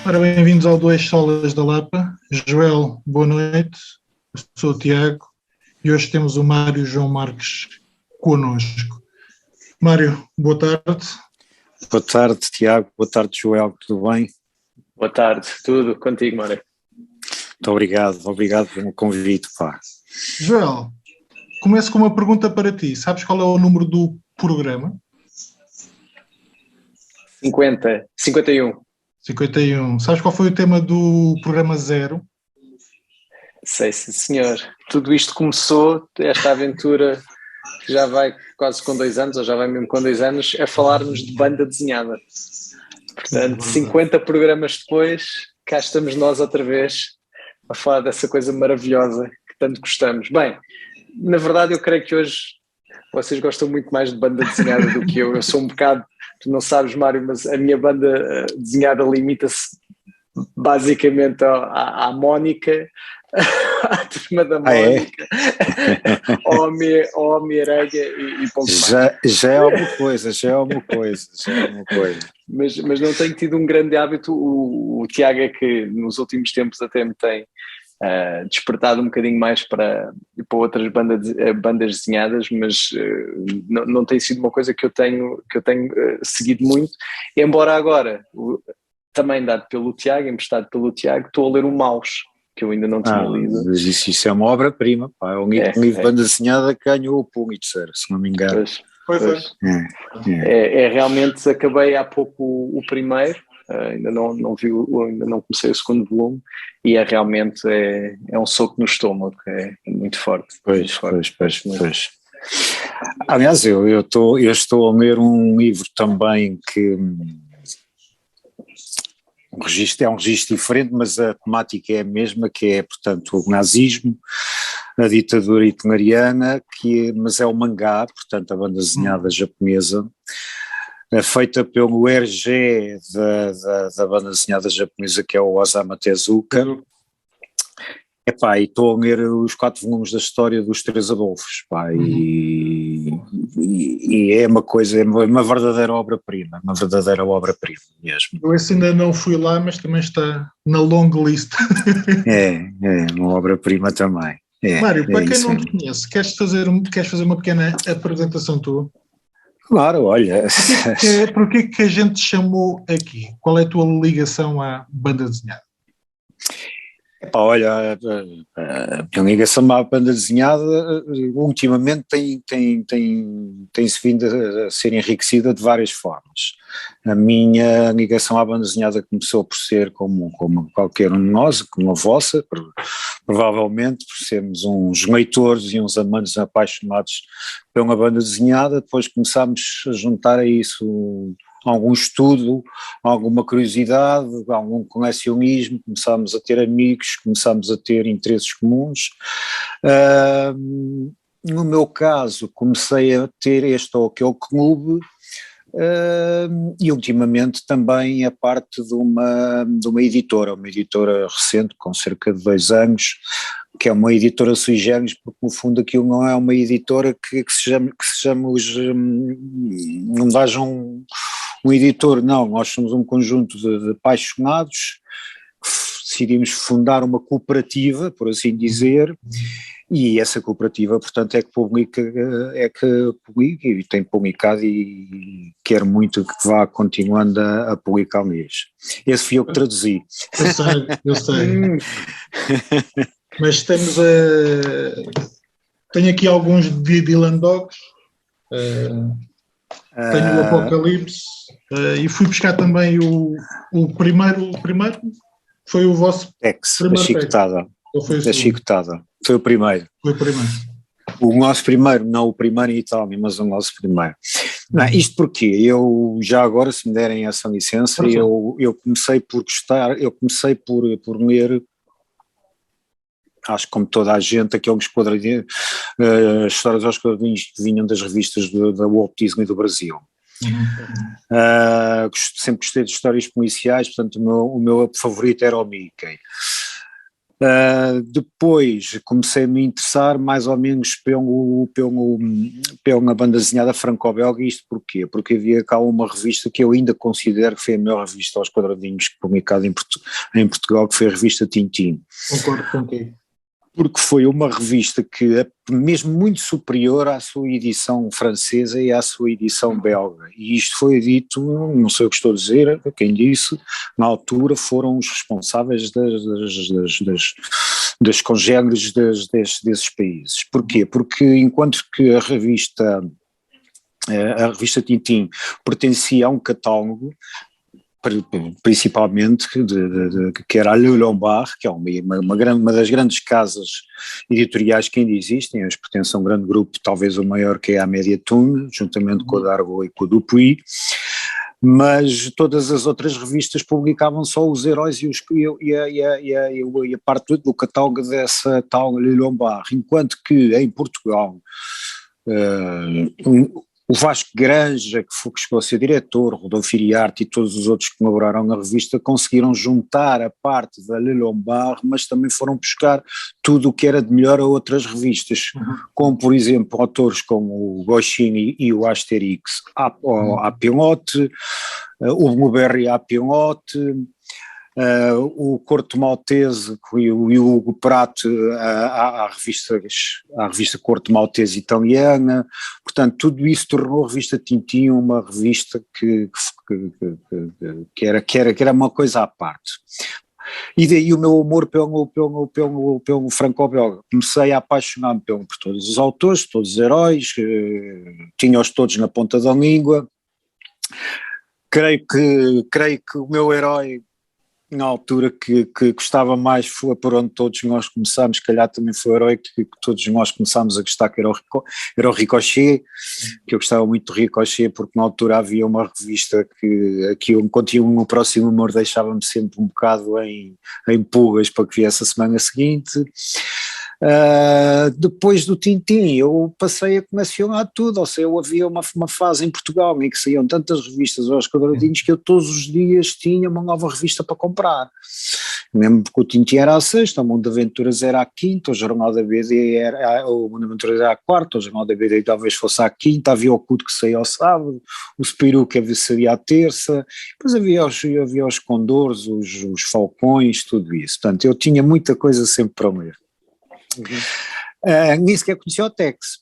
Ora, bem-vindos ao Duas Solas da Lapa. Joel, boa noite. Eu sou o Tiago e hoje temos o Mário João Marques connosco. Mário, boa tarde. Boa tarde, Tiago. Boa tarde, Joel. Tudo bem? Boa tarde. Tudo contigo, Mário? Muito obrigado pelo convite, pá. Joel, começo com uma pergunta para ti. Sabes qual é o número do programa? 51. 51. Sabes qual foi o tema do programa 0? Sei, sim, senhor. Tudo isto começou, esta aventura que já vai quase com 2 anos, ou já vai mesmo com 2 anos, a falarmos de banda desenhada. Portanto, 50 programas depois, cá estamos nós outra vez a falar dessa coisa maravilhosa que tanto gostamos. Bem, na verdade eu creio que hoje vocês gostam muito mais de banda desenhada do que eu. Eu sou um bocado, tu não sabes, Mário, mas a minha banda desenhada limita-se basicamente à Mónica, à turma da Mónica, ao Homem-Aranha e pouco mais. Já é alguma coisa. Mas não tenho tido um grande hábito. O Tiago é que nos últimos tempos até me tem despertado um bocadinho mais para outras bandas desenhadas, mas não tem sido uma coisa que eu tenho seguido muito, embora agora, também dado pelo Tiago, emprestado pelo Tiago, estou a ler o Maus, que eu ainda não tinha lido. Mas isso é uma obra-prima, pá. É um livro de banda desenhada que ganhou o Pulitzer, se não me engano. Pois. É, realmente, acabei há pouco o primeiro, ainda não vi, ainda não comecei o segundo volume, e realmente é um soco no estômago, é muito forte. Pois. Aliás, eu estou a ler um livro também que é um registro diferente, mas a temática é a mesma, que é, portanto, o nazismo, a ditadura hitleriana, mas é o mangá, portanto, a banda desenhada japonesa, feita pelo RG da banda desenhada japonesa, que é o Osamu Tezuka. Epá, e estou a ler os 4 volumes da história dos 3 Adolfos, pá, e é uma coisa, é uma verdadeira obra-prima mesmo. Eu esse ainda não fui lá, mas também está na long list. É uma obra-prima também. Mário, para quem não te conhece, queres fazer uma pequena apresentação tua? Claro, olha. Porquê que a gente te chamou aqui? Qual é a tua ligação à banda desenhada? Epá, olha, a minha ligação à banda desenhada ultimamente tem-se vindo a ser enriquecida de várias formas. A minha ligação à banda desenhada começou por ser como qualquer um de nós, como a vossa, provavelmente por sermos uns leitores e uns amantes apaixonados pela banda desenhada. Depois começámos a juntar a isso algum estudo, alguma curiosidade, algum colecionismo, começámos a ter amigos, começámos a ter interesses comuns. No meu caso, comecei a ter este ou aquele clube, e ultimamente também a parte de uma editora recente, com cerca de 2 anos, que é uma editora sui generis, porque no fundo aquilo não é uma editora que se chama não haja um editor, não, nós somos um conjunto de apaixonados que decidimos fundar uma cooperativa, por assim dizer, e essa cooperativa, portanto, é que publica e tem publicado e quero muito que vá continuando a publicar livros. Esse fui eu que traduzi. Eu sei. Mas tenho aqui alguns de Dylan Dogs, tenho o Apocalipse, e fui buscar também o primeiro foi o vosso primeiro Chicotada. Da Chicotada. Foi o primeiro. O nosso primeiro, não o primeiro em Itália, mas o nosso primeiro. Não, isto porque eu, já agora, se me derem essa licença, eu comecei por gostar, eu comecei por ler, acho que como toda a gente, aqueles quadradinhos, as histórias aos quadradinhos que vinham das revistas da Walt Disney do Brasil. Sempre gostei de histórias policiais, portanto o meu favorito era o Mickey. Depois comecei a me interessar mais ou menos pela banda desenhada franco-belga. Isto porquê? Porque havia cá uma revista que eu ainda considero que foi a melhor revista aos quadradinhos publicada em Portugal, que foi a revista Tintin. Concordo contigo. Porque foi uma revista que é mesmo muito superior à sua edição francesa e à sua edição belga. E isto foi dito, não sei o que estou a dizer, quem disse, na altura foram os responsáveis das congêneres desses países. Porquê? Porque enquanto que a revista Tintin pertencia a um catálogo, principalmente que era a Le Lombard, que é uma das grandes casas editoriais que ainda existem, eles pertencem a um grande grupo, talvez o maior, que é a Mediatune, juntamente com a Dargaud e com a Dupuy, mas todas as outras revistas publicavam só os heróis e a parte do catálogo dessa tal Le Lombard, enquanto que em Portugal o Vasco Granja, que chegou a ser diretor, Rodolfo Iriarte e todos os outros que colaboraram na revista, conseguiram juntar a parte da Le Lombard, mas também foram buscar tudo o que era de melhor a outras revistas, como por exemplo autores como o Goscinny e o Asterix à Pilote, o Blueberry à Pilote, o Corto Maltese e o Hugo Prato à revista Corto Maltese italiana. Portanto, tudo isso tornou a revista Tintin uma revista que era uma coisa à parte. E daí o meu amor pelo franco-belga. Comecei a apaixonar-me por todos os autores, todos os heróis, tinha-os todos na ponta da língua. Creio que o meu herói na altura que gostava mais foi por onde todos nós começámos, se calhar também foi o herói que todos nós começámos a gostar, que era o Ricochet, que eu gostava muito do Ricochet, porque na altura havia uma revista que enquanto ia no próximo humor deixava-me sempre um bocado em pulgas para que viesse a semana seguinte. Depois do Tintin eu passei a colecionar tudo, ou seja, havia uma fase em Portugal em que saíam tantas revistas aos quadradinhos que eu todos os dias tinha uma nova revista para comprar, mesmo porque o Tintin era à sexta, o Mundo de Aventuras era à quinta, o Jornal da BD o Mundo de Aventuras era à quarta, o Jornal da BD talvez fosse à quinta, havia o Cudo que saía ao sábado, o Spirou que saía à terça, depois havia os Condores, os Falcões, tudo isso. Portanto, eu tinha muita coisa sempre para ler. Nem sequer conhecia o Tex.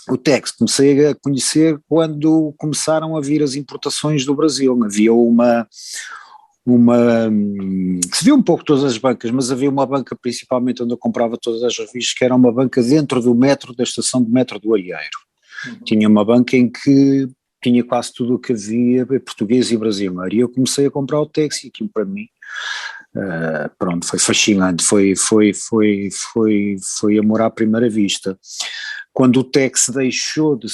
O Tex comecei a conhecer quando começaram a vir as importações do Brasil. Havia se via um pouco todas as bancas, mas havia uma banca principalmente onde eu comprava todas as revistas, que era uma banca dentro do metro, da estação de metro do Arieiro. Tinha uma banca em que tinha quase tudo o que havia português e brasileiro, e eu comecei a comprar o Tex, e aquilo para mim pronto, foi fascinante, foi amor à primeira vista. Quando o Tex deixou de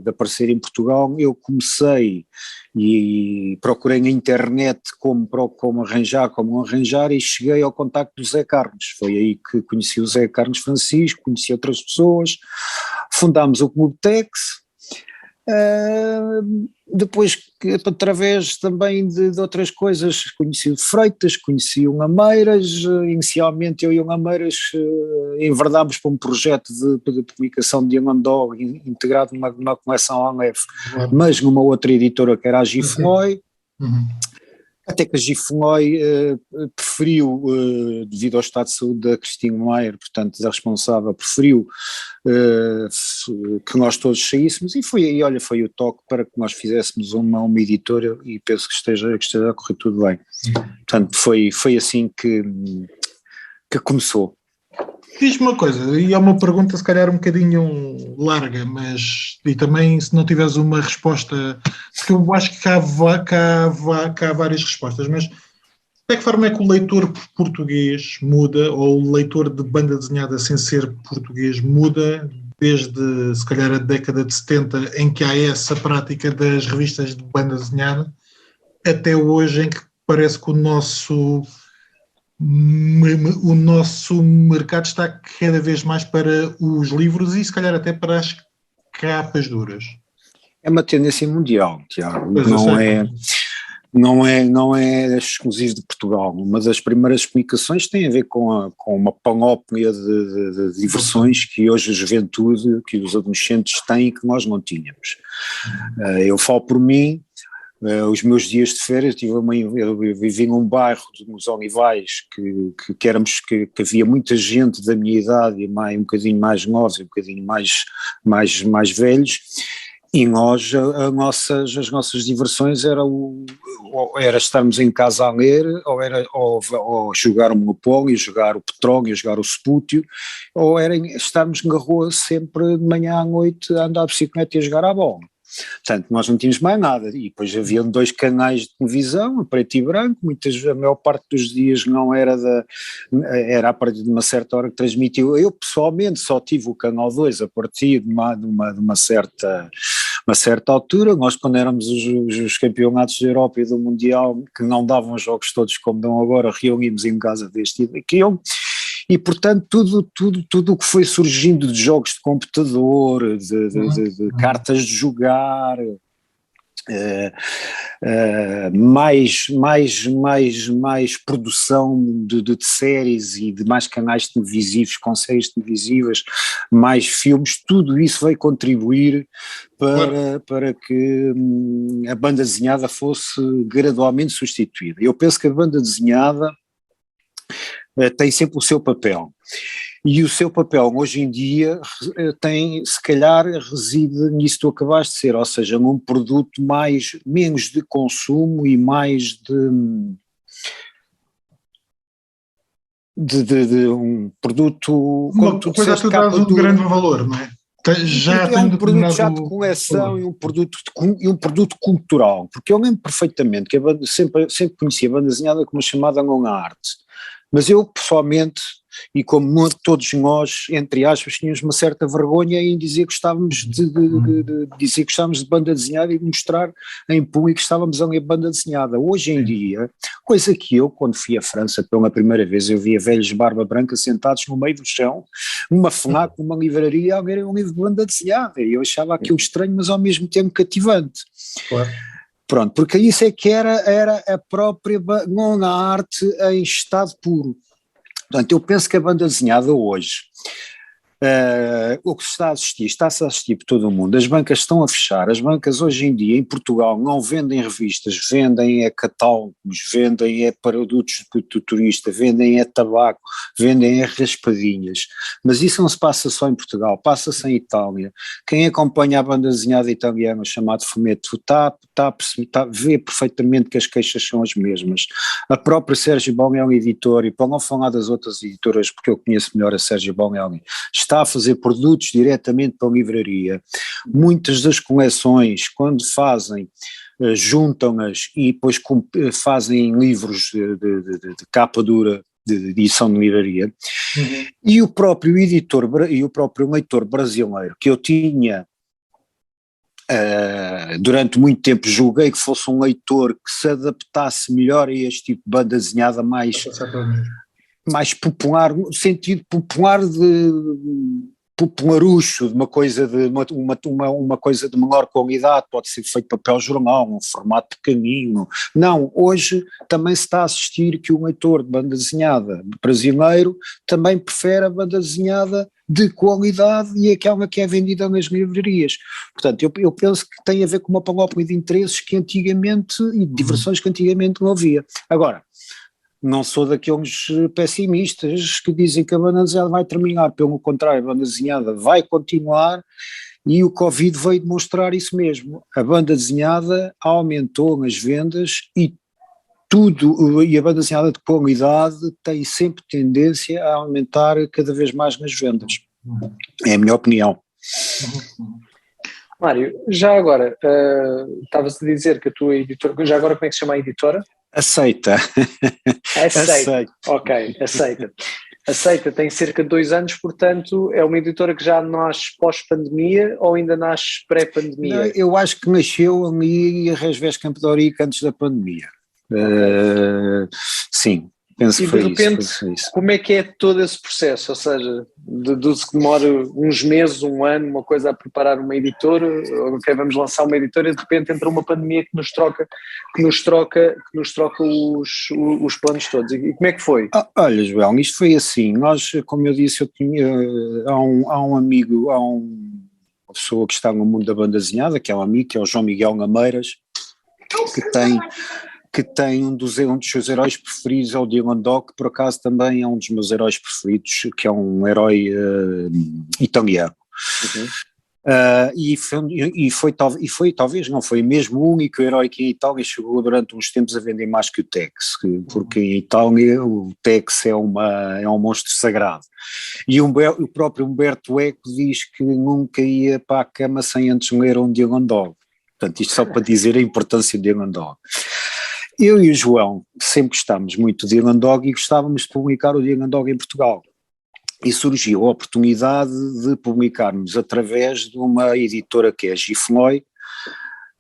aparecer em Portugal, eu comecei e procurei na internet como arranjar, e cheguei ao contacto do Zé Carlos. Foi aí que conheci o Zé Carlos Francisco, conheci outras pessoas, fundámos o Clube Tex. Depois, através também de outras coisas, conheci o Freitas, conheci o Ameiras. Inicialmente eu e o Ameiras enverdámos para um projeto de publicação de Young Dog integrado numa coleção Aleph, mas numa outra editora que era a Gifloy. Até que a Gifloy preferiu, devido ao estado de saúde da Christine Meyer, portanto da responsável, preferiu que nós todos saíssemos, e foi aí, foi o toque para que nós fizéssemos uma editora, e penso que esteja a correr tudo bem. Portanto, foi assim que começou. Diz-me uma coisa, e é uma pergunta se calhar um bocadinho larga, mas e também se não tiveres uma resposta, porque eu acho que cá há várias respostas, mas de que forma é que o leitor português muda, ou o leitor de banda desenhada sem ser português muda, desde se calhar a década de 70, em que há essa prática das revistas de banda desenhada, até hoje em que parece que o nosso mercado está cada vez mais para os livros e se calhar até para as capas duras. É uma tendência mundial, Tiago, não é? não é exclusivo de Portugal. Uma das primeiras comunicações tem a ver com uma panóplia de diversões que hoje a juventude, que os adolescentes têm e que nós não tínhamos. Eu falo por mim. Os meus dias de férias, eu vivi num bairro nos Olivais que havia muita gente da minha idade, um bocadinho mais novos e um bocadinho mais velhos, e nós, as nossas diversões era estarmos em casa a ler, ou jogar o Monopólio, jogar o Petróleo, jogar o Spútio, ou era estarmos na rua sempre de manhã à noite a andar de bicicleta e a jogar à bola. Portanto, nós não tínhamos mais nada, e depois havia 2 canais de televisão, preto e branco, a maior parte dos dias não era era a partir de uma certa hora que transmitiu. Eu pessoalmente só tive o canal 2 a partir de uma certa altura. Nós, quando éramos os campeonatos da Europa e do Mundial, que não davam os jogos todos como dão agora, reunimos em casa deste e daquele. E, portanto, tudo o que foi surgindo de jogos de computador, de cartas de jogar, mais produção de séries e de mais canais televisivos, com séries televisivas, mais filmes, tudo isso veio contribuir para que a banda desenhada fosse gradualmente substituída. Eu penso que a banda desenhada tem sempre o seu papel, e o seu papel hoje em dia se calhar reside nisso que tu acabaste de ser, ou seja, num produto menos de consumo e mais de um produto, uma coisa que dá de grande valor, não é? Um produto já de coleção e um produto cultural, porque eu lembro perfeitamente que a banda, sempre conhecia a banda desenhada como chamada Longa Arte. Mas eu, pessoalmente, e como todos nós, entre aspas, tínhamos uma certa vergonha em dizer que gostávamos dizer que gostávamos de banda desenhada e de mostrar em público que estávamos a ler banda desenhada. Hoje em dia, coisa que eu, quando fui à França pela primeira vez, eu via velhos de barba branca sentados no meio do chão, numa FNAC, numa livraria, a lerem um livro de banda desenhada, e eu achava aquilo estranho, mas ao mesmo tempo cativante. Claro. Pronto, porque isso é que era a própria Longa Arte em estado puro. Portanto, eu penso que a banda desenhada hoje, o que está-se a assistir por todo o mundo, as bancas estão a fechar, as bancas hoje em dia em Portugal não vendem revistas, vendem catálogos, vendem produtos de turista, vendem tabaco, vendem raspadinhas, mas isso não se passa só em Portugal, passa-se em Itália. Quem acompanha a banda desenhada italiana chamada Fumetto vê perfeitamente que as queixas são as mesmas. A própria Sérgio Bonelli, editor, e para não falar das outras editoras, porque eu conheço melhor a Sérgio Bonelli, está a fazer produtos diretamente para a livraria. Muitas das coleções, quando fazem, juntam-nas e depois fazem livros de capa dura, de edição de livraria. E o próprio editor e o próprio leitor brasileiro, que eu tinha durante muito tempo, julguei que fosse um leitor que se adaptasse melhor a este tipo de banda desenhada mais popular, no sentido popular de popularucho, de uma coisa de menor qualidade, pode ser feito papel jornal, um formato pequenino. Não, hoje também se está a assistir que o leitor de banda desenhada brasileiro também prefere a banda desenhada de qualidade e aquela que é vendida nas livrarias. Portanto, eu penso que tem a ver com uma panóplia de interesses que antigamente, e de diversões que antigamente não havia. Agora, não sou daqueles pessimistas que dizem que a banda desenhada vai terminar, pelo contrário, a banda desenhada vai continuar, e o Covid veio demonstrar isso mesmo. A banda desenhada aumentou nas vendas e a banda desenhada de qualidade tem sempre tendência a aumentar cada vez mais nas vendas. É a minha opinião. Mário, já agora, estavas a dizer que a tua editora, já agora como é que se chama a editora? Aceita. Ok, Aceita. Aceita tem cerca de 2 anos, portanto é uma editora que já nasce pós-pandemia ou ainda nasce pré-pandemia? Não, eu acho que nasceu ali a Resvés Campo de Ourique antes da pandemia. Okay. Sim, penso E que foi de repente, isso. como é que é todo esse processo? Ou seja, que demora uns meses, um ano, uma coisa a preparar uma editora, ok, vamos lançar uma editora e de repente entra uma pandemia que nos troca os planos todos. E como é que foi? Olha, João, isto foi assim, nós, como eu disse, eu tinha, há um amigo, uma pessoa que está no mundo da banda desenhada, que é um amigo, que é o João Miguel Nameiras, que tem um dos seus heróis preferidos, é o Dylan Dog, que por acaso também é um dos meus heróis preferidos, que é um herói italiano. Uhum. Talvez não foi mesmo o único herói que em Itália chegou durante uns tempos a vender mais que o Tex, porque em Itália o Tex é um monstro sagrado. E o próprio Umberto Eco diz que nunca ia para a cama sem antes ler um Dylan Dog. Portanto, isto só para dizer a importância de Dylan Dog. Eu e o João sempre gostámos muito de Dylan Dog e gostávamos de publicar o Dylan Dog em Portugal. E surgiu a oportunidade de publicarmos através de uma editora que é a Gifloy,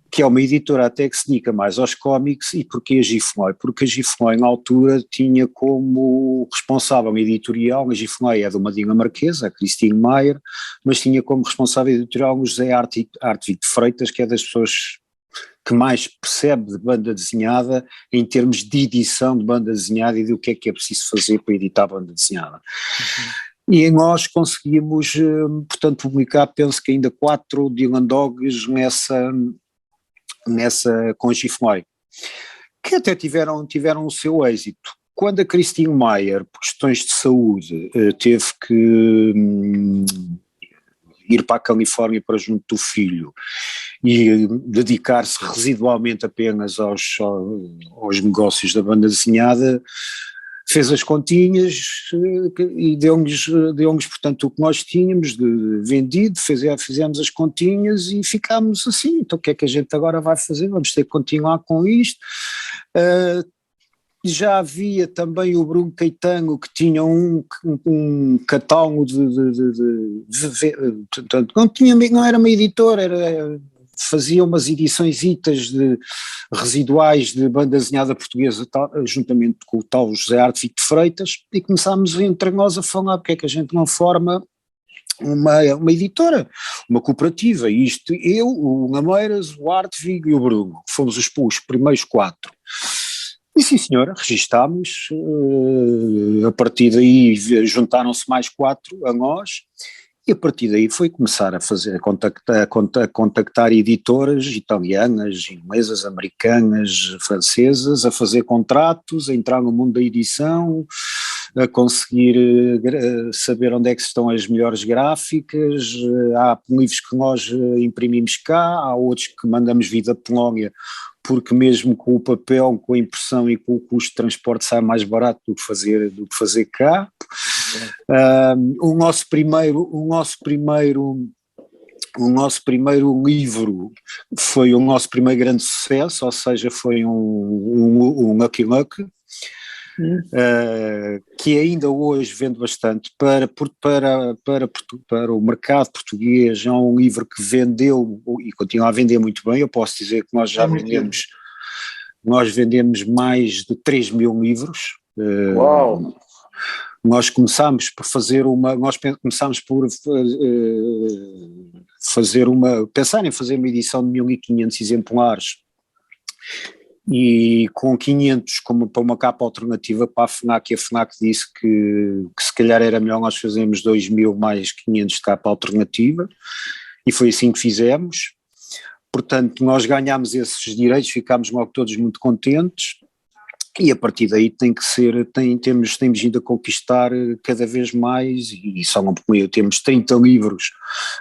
que é uma editora até que se dedica mais aos cómics. E porquê a Gifloy? Porque a Gifloy na altura tinha como responsável editorial, a Gifloy é de uma dinamarquesa, a Christine Meyer, mas tinha como responsável editorial o José Hartwig de Freitas, que é das pessoas que mais percebe de banda desenhada em termos de edição de banda desenhada e do que é preciso fazer para editar banda desenhada. Uhum. E nós conseguimos, portanto, publicar, penso que ainda 4 Dylan Dogs com a Gifloy, que até tiveram o seu êxito. Quando a Christine Meyer, por questões de saúde, teve que ir para a Califórnia para junto do filho e dedicar-se residualmente apenas aos negócios da banda desenhada, fez as continhas e deu-nos portanto o que nós tínhamos vendido, fizemos as continhas e ficámos assim. Então o que é que a gente agora vai fazer? Vamos ter que continuar com isto. Já havia também o Bruno Caetano, que tinha um catálogo portanto, não era uma editora, fazia umas ediçõesitas residuais de banda desenhada portuguesa, juntamente com o tal José Hartwig de Freitas, e começámos entre nós a falar porque é que a gente não forma uma editora, uma cooperativa. E isto, eu, o Nameiras, o Hartwig e o Bruno, fomos os primeiros 4. E sim senhora, registámos, a partir daí juntaram-se mais 4 a nós, e a partir daí foi começar a contactar editoras italianas, inglesas, americanas, francesas, a fazer contratos, a entrar no mundo da edição, a conseguir saber onde é que estão as melhores gráficas. Há livros que nós imprimimos cá, há outros que mandamos vir da Polónia, porque mesmo com o papel, com a impressão e com o custo de transporte sai mais barato do que fazer cá. O nosso primeiro livro foi o nosso primeiro grande sucesso, ou seja, foi um Lucky Luck, que ainda hoje vende bastante para o mercado português. É um livro que vendeu e continua a vender muito bem. Eu posso dizer que nós já vendemos mais de 3 mil livros. Uau! Nós começámos por pensar em fazer uma edição de 1500 exemplares, e com 500 como para uma capa alternativa para a FNAC, e a FNAC disse que se calhar era melhor nós fazermos 2000 mais 500 de capa alternativa, e foi assim que fizemos. Portanto, nós ganhámos esses direitos, ficámos logo todos muito contentes, e a partir daí temos vindo a conquistar cada vez mais, e só não, temos 30 livros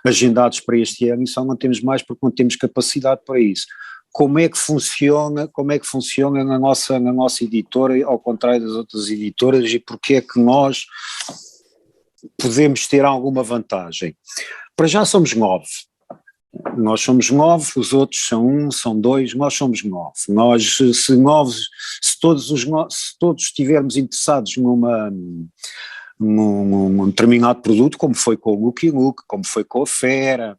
agendados para este ano e só não temos mais porque não temos capacidade para isso. Como é que funciona na nossa editora, ao contrário das outras editoras, e porque é que nós podemos ter alguma vantagem? Para já somos 9. Nós somos 9, os outros são 1, são 2, nós somos 9. Se todos estivermos interessados num determinado produto, como foi com o Lucky Luke, como foi com a Fera,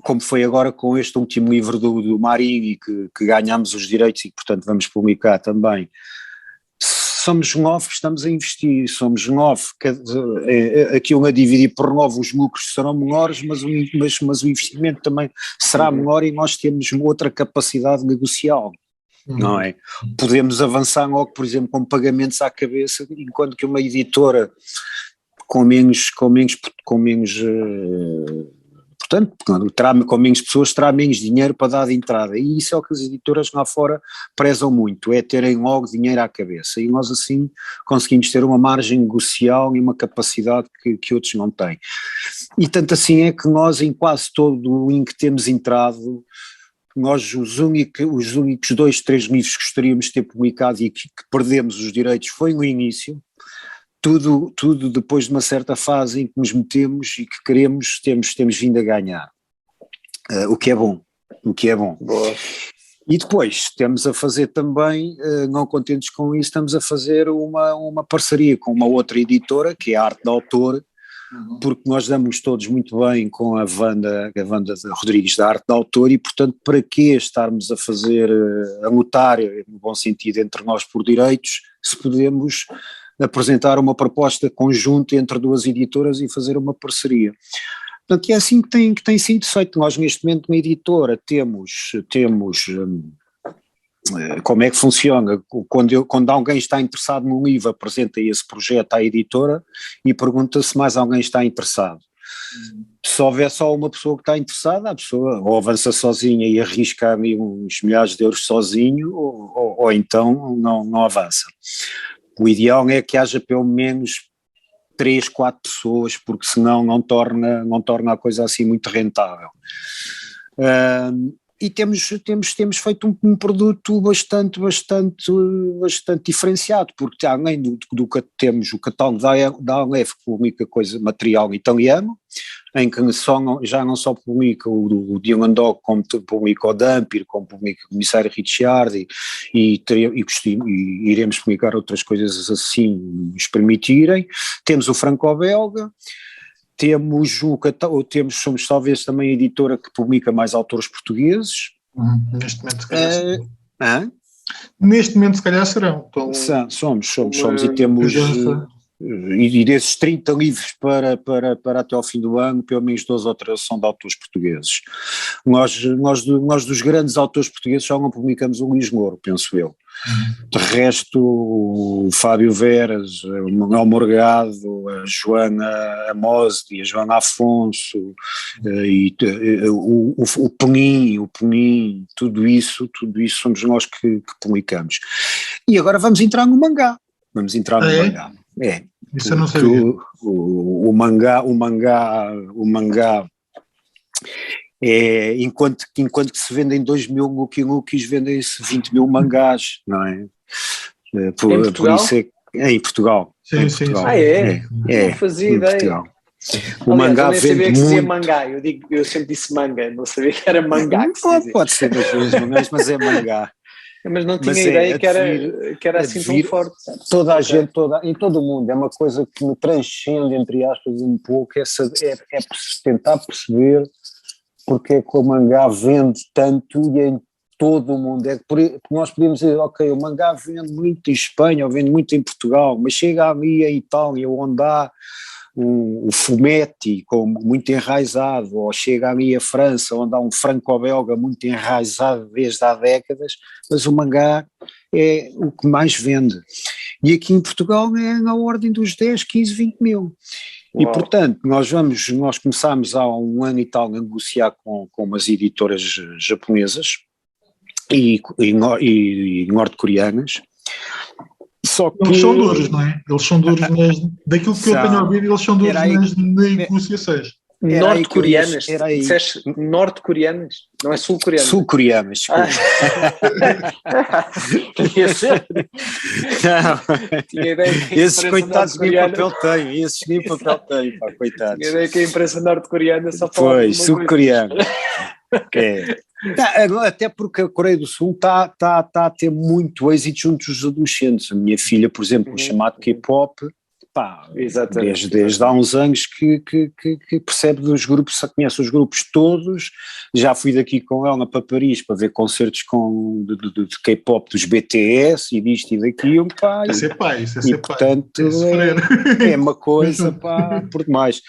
como foi agora com este último livro do Marini, que ganhámos os direitos e, portanto, vamos publicar também. Somos 9 que estamos a investir, somos 9, aquilo a dividir por 9 os lucros serão menores, mas o investimento também será menor e nós temos outra capacidade negocial, não é? Podemos avançar logo, por exemplo, com pagamentos à cabeça, enquanto que uma editora com menos portanto, com menos pessoas terá menos dinheiro para dar de entrada, e isso é o que as editoras lá fora prezam muito, é terem logo dinheiro à cabeça, e nós assim conseguimos ter uma margem negocial e uma capacidade que outros não têm, e tanto assim é que nós em quase todo em que temos entrado, nós os únicos 2, 3 livros que gostaríamos de ter publicado e que perdemos os direitos foi no início. Tudo depois de uma certa fase em que nos metemos e que queremos, temos vindo a ganhar, o que é bom. Boa. E depois estamos a fazer também, não contentes com isso, estamos a fazer uma parceria com uma outra editora, que é a Arte de Autor, porque nós damos todos muito bem com a Wanda Rodrigues da Arte de Autor, e portanto para que estarmos a lutar, no bom sentido, entre nós por direitos, se podemos apresentar uma proposta conjunta entre 2 editoras e fazer uma parceria. Portanto, é assim que tem sido feito. Nós neste momento na editora temos como é que funciona, quando alguém está interessado no livro, apresenta esse projeto à editora e pergunta se mais alguém está interessado. Se houver só uma pessoa que está interessada, a pessoa ou avança sozinha e arrisca ali uns milhares de euros sozinho, ou então não avança. O ideal é que haja pelo menos 3, 4 pessoas, porque senão não torna a coisa assim muito rentável. E temos feito um produto bastante diferenciado, porque além do que temos o catálogo da Aleph, que publica material italiano, em que já não só publica o Dylan Dog, como publica o Dampir, como publica o Comissário Ricciardi, e iremos publicar outras coisas assim nos permitirem. Temos o franco-belga, somos talvez também a editora que publica mais autores portugueses. Neste momento, se calhar serão. Neste momento, se calhar serão. Então, somos e temos. E desses 30 livros para até ao fim do ano, pelo menos 12 ou 13 são de autores portugueses. Nós dos grandes autores portugueses só não publicamos o Luís Louro, penso eu. De resto, o Fábio Veras, o Manuel Morgado, a Joana Amosdi, a Joana Afonso, e o Penin, tudo isso somos nós que publicamos. E agora vamos entrar no mangá. Mangá. Isso eu não sabia. O mangá é, enquanto que se vendem 2.000 Lucky Lukis, vendem-se 20.000 mangás, não é? Por isso é em Portugal. Sim. Não fazia ideia. Portugal. O Aliás, mangá eu nem sabia vende que se dizia muito. mangá, eu sempre disse manga, não sabia que era mangá. Pode ser das duas maneiras, mas é mangá. Mas não tinha ideia que era assim tão forte. Toda a gente, em todo o mundo, é uma coisa que me transcende, entre aspas, um pouco, é tentar perceber porque é que o mangá vende tanto e em todo o mundo. É porque nós podemos dizer, ok, o mangá vende muito em Espanha ou vende muito em Portugal, mas chega ali a Itália, onde há o fumetti muito enraizado, ou chega ali a França, onde há um franco-belga muito enraizado desde há décadas, mas o mangá é o que mais vende. E aqui em Portugal é na ordem dos 10, 15, 20 mil. E portanto, nós começámos há um ano e tal a negociar com umas editoras japonesas e norte-coreanas. Só que eles são duros, não é? Eles são duros daquilo que eu tenho ouvido, eles são duros nas negociações. Norte-coreanas, disseste norte-coreanas, não é sul-coreanas? Sul-coreanas, desculpa. Tinha ser. Tinha ideia que esses coitados nem papel têm, pá, coitados. Tinha ideia que a imprensa norte-coreana só fala. Pois, sul-coreana. Até porque a Coreia do Sul está a ter muito êxito junto dos adolescentes. A minha filha, por exemplo, o chamado K-pop, pá, Exatamente. desde há uns anos que percebe dos grupos, conhece os grupos todos, já fui daqui com ela para Paris para ver concertos de K-pop dos BTS e disto e daquilo, pá, Isso é ser pai, isso é e ser pai. portanto é uma coisa, pá, por demais.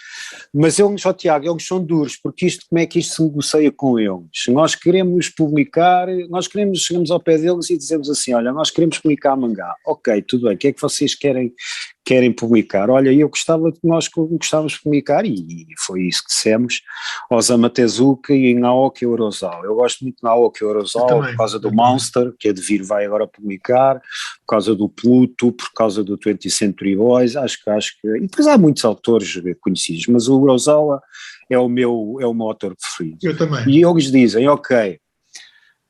Mas eles, ó Tiago, eles são duros, porque como é que isto se negocia com eles? Nós queremos publicar, chegamos ao pé deles e dizemos assim, olha, nós queremos publicar mangá, ok, tudo bem, o que é que vocês querem publicar? Olha, eu gostava que nós gostávamos de publicar, e foi isso que dissemos, Osamu Tezuka e Naoki Urasawa. Eu gosto muito de Naoki Urasawa por causa do Monster, que a Devir vai agora publicar, por causa do Pluto, por causa do 20th Century Boys, acho que, e depois há muitos autores conhecidos, mas o Urasawa é o meu autor preferido. Eu também. E eles dizem, ok,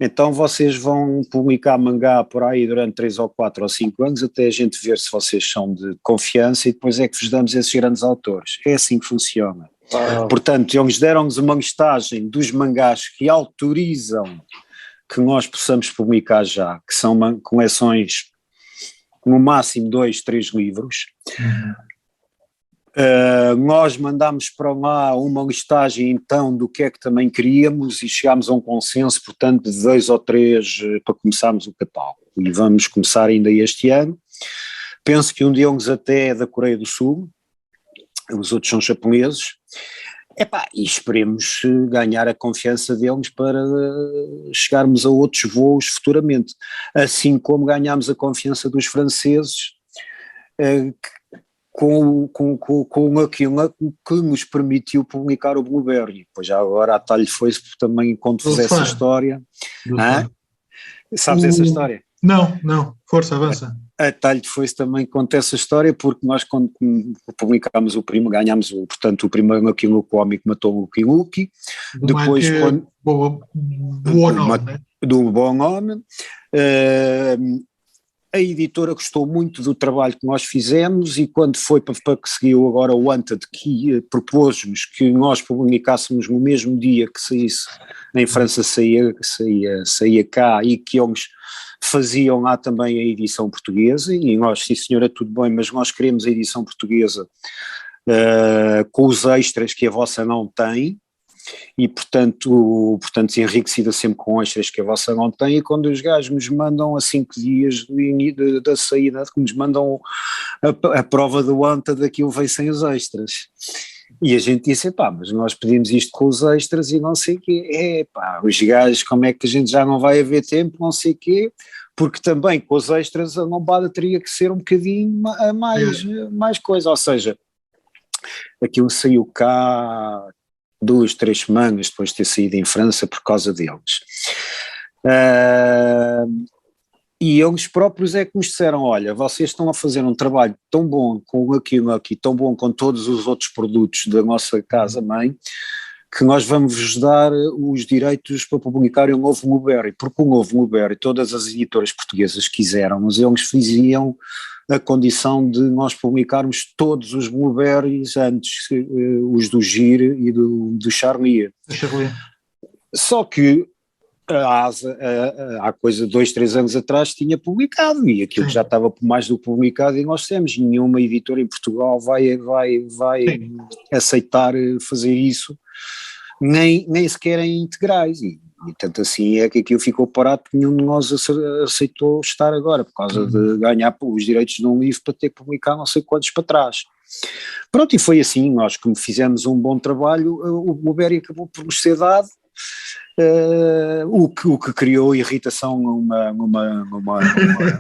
então vocês vão publicar mangá por aí durante 3 ou 4 ou 5 anos até a gente ver se vocês são de confiança e depois é que vos damos esses grandes autores. É assim que funciona. Portanto, eles deram-nos uma listagem dos mangás que autorizam que nós possamos publicar já, que são coleções no máximo 2, 3 livros. Nós mandámos para lá uma listagem então do que é que também queríamos e chegámos a um consenso, portanto, de 2 ou 3 para começarmos o catálogo. E vamos começar ainda este ano. Penso que um deles até é da Coreia do Sul, os outros são japoneses. E esperemos ganhar a confiança deles para chegarmos a outros voos futuramente. Assim como ganhámos a confiança dos franceses, com aquilo que nos permitiu publicar o Blueberry. Pois já agora a Talho foi-se também conto-vos essa história. Sabes essa história? Não, força, avança. A Talho foi-se também conta essa história porque nós quando publicámos ganhámos portanto o primeiro Lucky Luke, o homem que matou o Lucky Luke, depois do Bom Homem, a editora gostou muito do trabalho que nós fizemos e quando foi para que seguiu agora o Wanted, que propôs-nos que nós publicássemos no mesmo dia que saísse, em França saía cá e que eles faziam lá também a edição portuguesa e nós, sim senhora, tudo bem, mas nós queremos a edição portuguesa com os extras que a vossa não tem. E portanto enriquecida sempre com extras que a vossa não tem, e quando os gajos nos mandam a 5 dias da saída, que nos mandam a prova do anta daquilo vem sem os extras, e a gente disse, mas nós pedimos isto com os extras e não sei o quê, os gajos, como é que a gente já não vai haver tempo, não sei o quê, porque também com os extras a lombada teria que ser um bocadinho mais coisa, ou seja, aquilo saiu cá 2, 3 semanas depois de ter saído em França por causa deles. E eles próprios é que nos disseram, olha, vocês estão a fazer um trabalho tão bom com o Lucky Lucky, tão bom com todos os outros produtos da nossa casa-mãe, que nós vamos dar os direitos para publicarem o novo Blueberry, porque o novo Blueberry todas as editoras portuguesas quiseram, mas eles faziam a condição de nós publicarmos todos os Blueberries antes, os do Gir e do Charlie. Só que a Asa, há coisa de 2, 3 anos atrás tinha publicado e aquilo já estava por mais do que publicado e nós temos, nenhuma editora em Portugal vai aceitar fazer isso, nem sequer em integrais e tanto assim é que aquilo ficou parado porque nenhum de nós aceitou estar agora por causa de ganhar os direitos de um livro para ter que publicar não sei quantos para trás. Pronto, e foi assim, nós como fizemos um bom trabalho, o Blueberry acabou por nos ser dado, o que criou irritação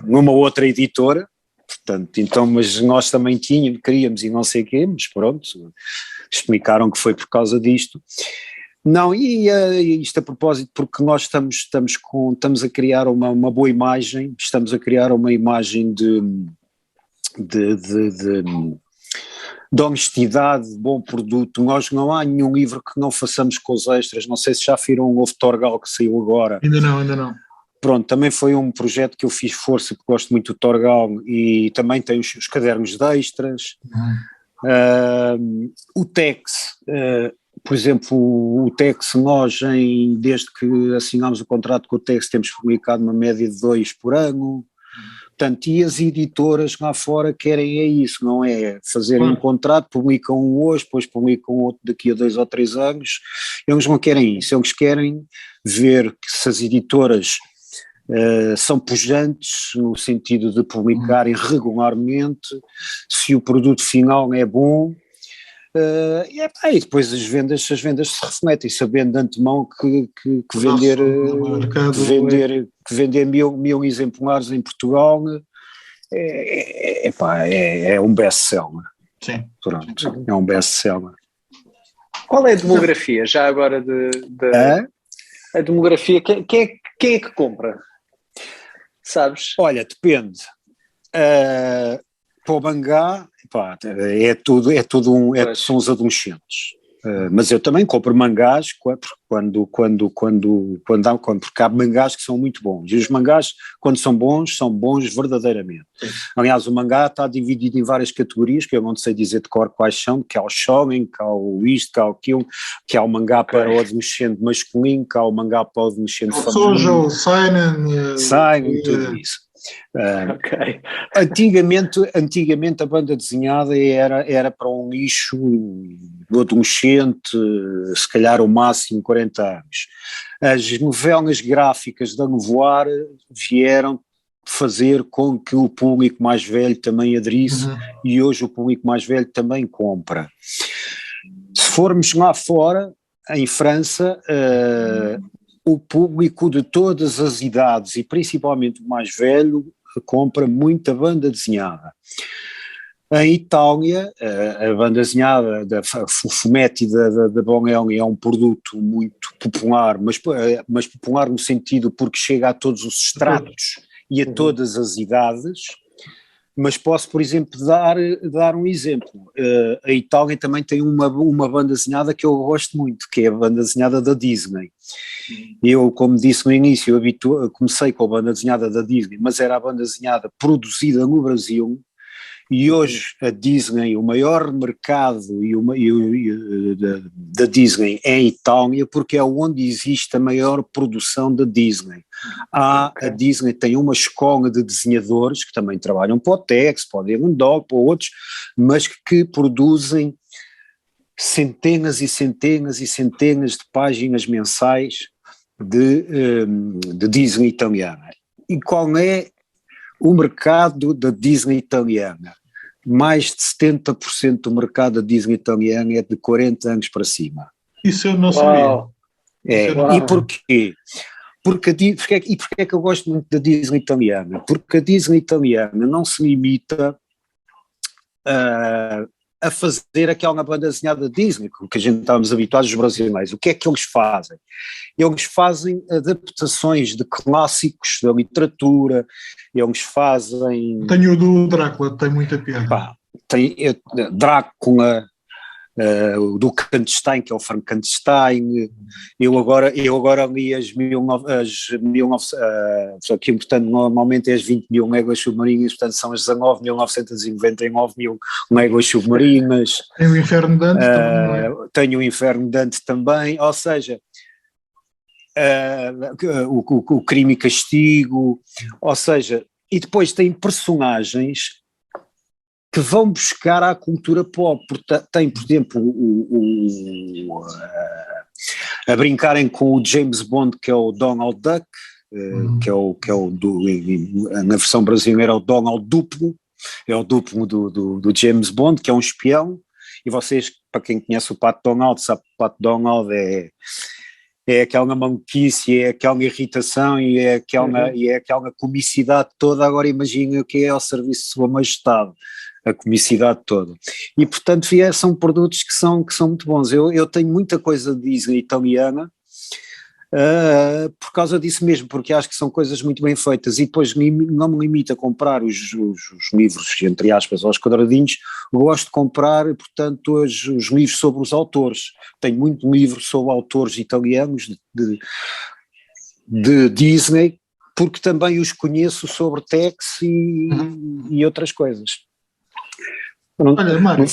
numa outra editora, portanto, então, mas nós também queríamos e não sei o quê, mas pronto, explicaram que foi por causa disto. Não, e isto a propósito, porque nós estamos a criar uma boa imagem, estamos a criar uma imagem de honestidade, de bom produto. Nós não há nenhum livro que não façamos com os extras, não sei se já viram o Ovo Torgal que saiu agora. Ainda não. Pronto, também foi um projeto que eu fiz força, porque gosto muito do Torgal e também tem os cadernos de extras. O Tex, por exemplo, o Tex, nós desde que assinámos o contrato com o Tex temos publicado uma média de 2 por ano, Portanto, e as editoras lá fora querem é isso, não é fazerem um contrato, publicam um hoje, depois publicam outro daqui a 2 ou 3 anos, eles não querem isso, eles querem ver que se as editoras são pujantes no sentido de publicarem regularmente, se o produto final é bom, e depois as vendas se refletem, sabendo de antemão que vender mil exemplares em Portugal é um best-seller. Sim. Pronto, é um best-seller. Qual é a demografia, já agora, a demografia, quem é que compra? Sabes? Olha, depende. Para o mangá, são os adolescentes. Mas eu também compro mangás porque há mangás que são muito bons, e os mangás, quando são bons verdadeiramente. Sim. Aliás, o mangá está dividido em várias categorias, que eu não sei dizer de cor quais são, que há o shonen, que há o isto, que há aquilo, que há o mangá para o adolescente masculino, que há o mangá para o adolescente feminino. O seinen, tudo isso. Antigamente a banda desenhada era para um nicho do adolescente, se calhar o máximo 40 anos. As novelas gráficas da Novoar vieram fazer com que o público mais velho também aderisse, e hoje o público mais velho também compra. Se formos lá fora, em França, o público de todas as idades, e principalmente o mais velho, compra muita banda desenhada. Em Itália, a banda desenhada da Fumetti da Bonelli é um produto muito popular, mas popular no sentido porque chega a todos os estratos e a todas as idades. Mas posso, por exemplo, dar um exemplo. A Itália também tem uma banda desenhada que eu gosto muito, que é a banda desenhada da Disney. Eu, como disse no início, comecei com a banda desenhada da Disney, mas era a banda desenhada produzida no Brasil, e hoje a Disney, o maior mercado da Disney é em Itália, porque é onde existe a maior produção da Disney. A Disney tem uma escola de desenhadores que também trabalham para o Tex, para o Diamond, para outros, mas que produzem centenas e centenas e centenas de páginas mensais de Disney italiana. E qual é o mercado da Disney italiana? Mais de 70% do mercado da Disney italiana é de 40 anos para cima. Isso eu não sabia. E porquê? Porquê é que eu gosto muito da Disney italiana? Porque a Disney italiana não se limita a fazer aquela banda desenhada Disney, que a gente estávamos habituados, os brasileiros. O que é que eles fazem? Eles fazem adaptações de clássicos da literatura, eles fazem... Tenho o do Drácula, tem muita pena. Tem Drácula, o do Frankenstein, que é o Frankenstein. Eu agora li aqui, portanto, normalmente é as 20 mil léguas submarinas, portanto são as 19.999 mil léguas submarinas. Tem o Inferno de Dante também, não é? Tenho o Inferno de Dante também, ou seja, o Crime e Castigo, ou seja, e depois tem personagens que vão buscar à cultura pop. Tem, por exemplo, a brincarem com o James Bond, que é o Donald Duck, que é o na versão brasileira é o Donald Duplo, é o duplo do James Bond, que é um espião, e vocês, para quem conhece o Pato Donald, sabe que o Pato Donald é aquela maluquice, é aquela irritação e é aquela comicidade toda. Agora imaginem o que é ao serviço de Sua Majestade, a comicidade toda. E portanto são produtos que são muito bons. Eu tenho muita coisa de Disney italiana por causa disso mesmo, porque acho que são coisas muito bem feitas, e depois não me limito a comprar os livros, entre aspas, aos quadradinhos. Gosto de comprar, portanto, os livros sobre os autores. Tenho muito livro sobre autores italianos de Disney, porque também os conheço sobre Tex e outras coisas. Olha, Mário,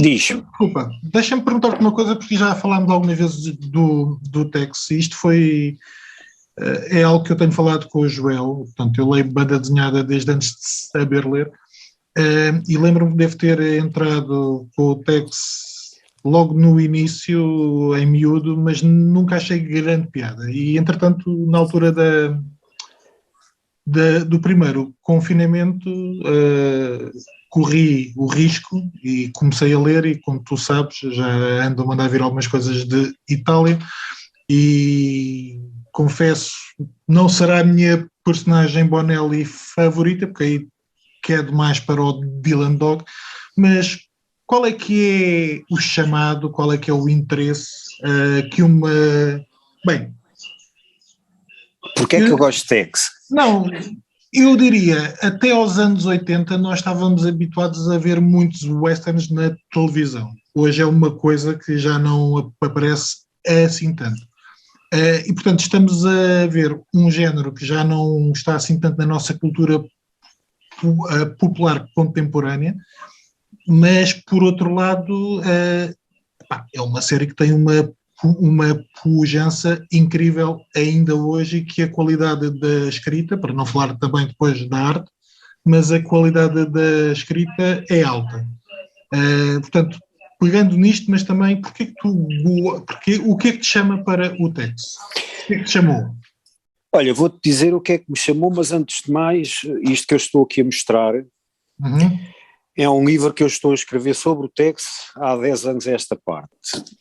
deixa-me perguntar-te uma coisa, porque já falámos algumas vezes do Tex. Isto foi é algo que eu tenho falado com o Joel, portanto, eu leio banda desenhada desde antes de saber ler, e lembro-me de devo ter entrado com o Tex logo no início, em miúdo, mas nunca achei grande piada. E, entretanto, na altura do primeiro confinamento, corri o risco e comecei a ler, e como tu sabes, já ando a mandar vir algumas coisas de Itália, e confesso, não será a minha personagem Bonelli favorita, porque aí quedo mais para o Dylan Dog, mas qual é que é o chamado, qual é que é o interesse que uma... Bem... Porquê é que eu gosto de Tex? Não, eu diria, até aos anos 80 nós estávamos habituados a ver muitos westerns na televisão. Hoje é uma coisa que já não aparece assim tanto. E, portanto, estamos a ver um género que já não está assim tanto na nossa cultura popular contemporânea, mas, por outro lado, é uma série que tem uma pujança incrível ainda hoje, e que a qualidade da escrita, para não falar também depois da arte, mas a qualidade da escrita é alta. Portanto, pegando nisto, mas também, o que é que te chama para o Tex? O que é que te chamou? Olha, vou-te dizer o que é que me chamou, mas antes de mais, isto que eu estou aqui a mostrar, é um livro que eu estou a escrever sobre o Tex há 10 anos a esta parte,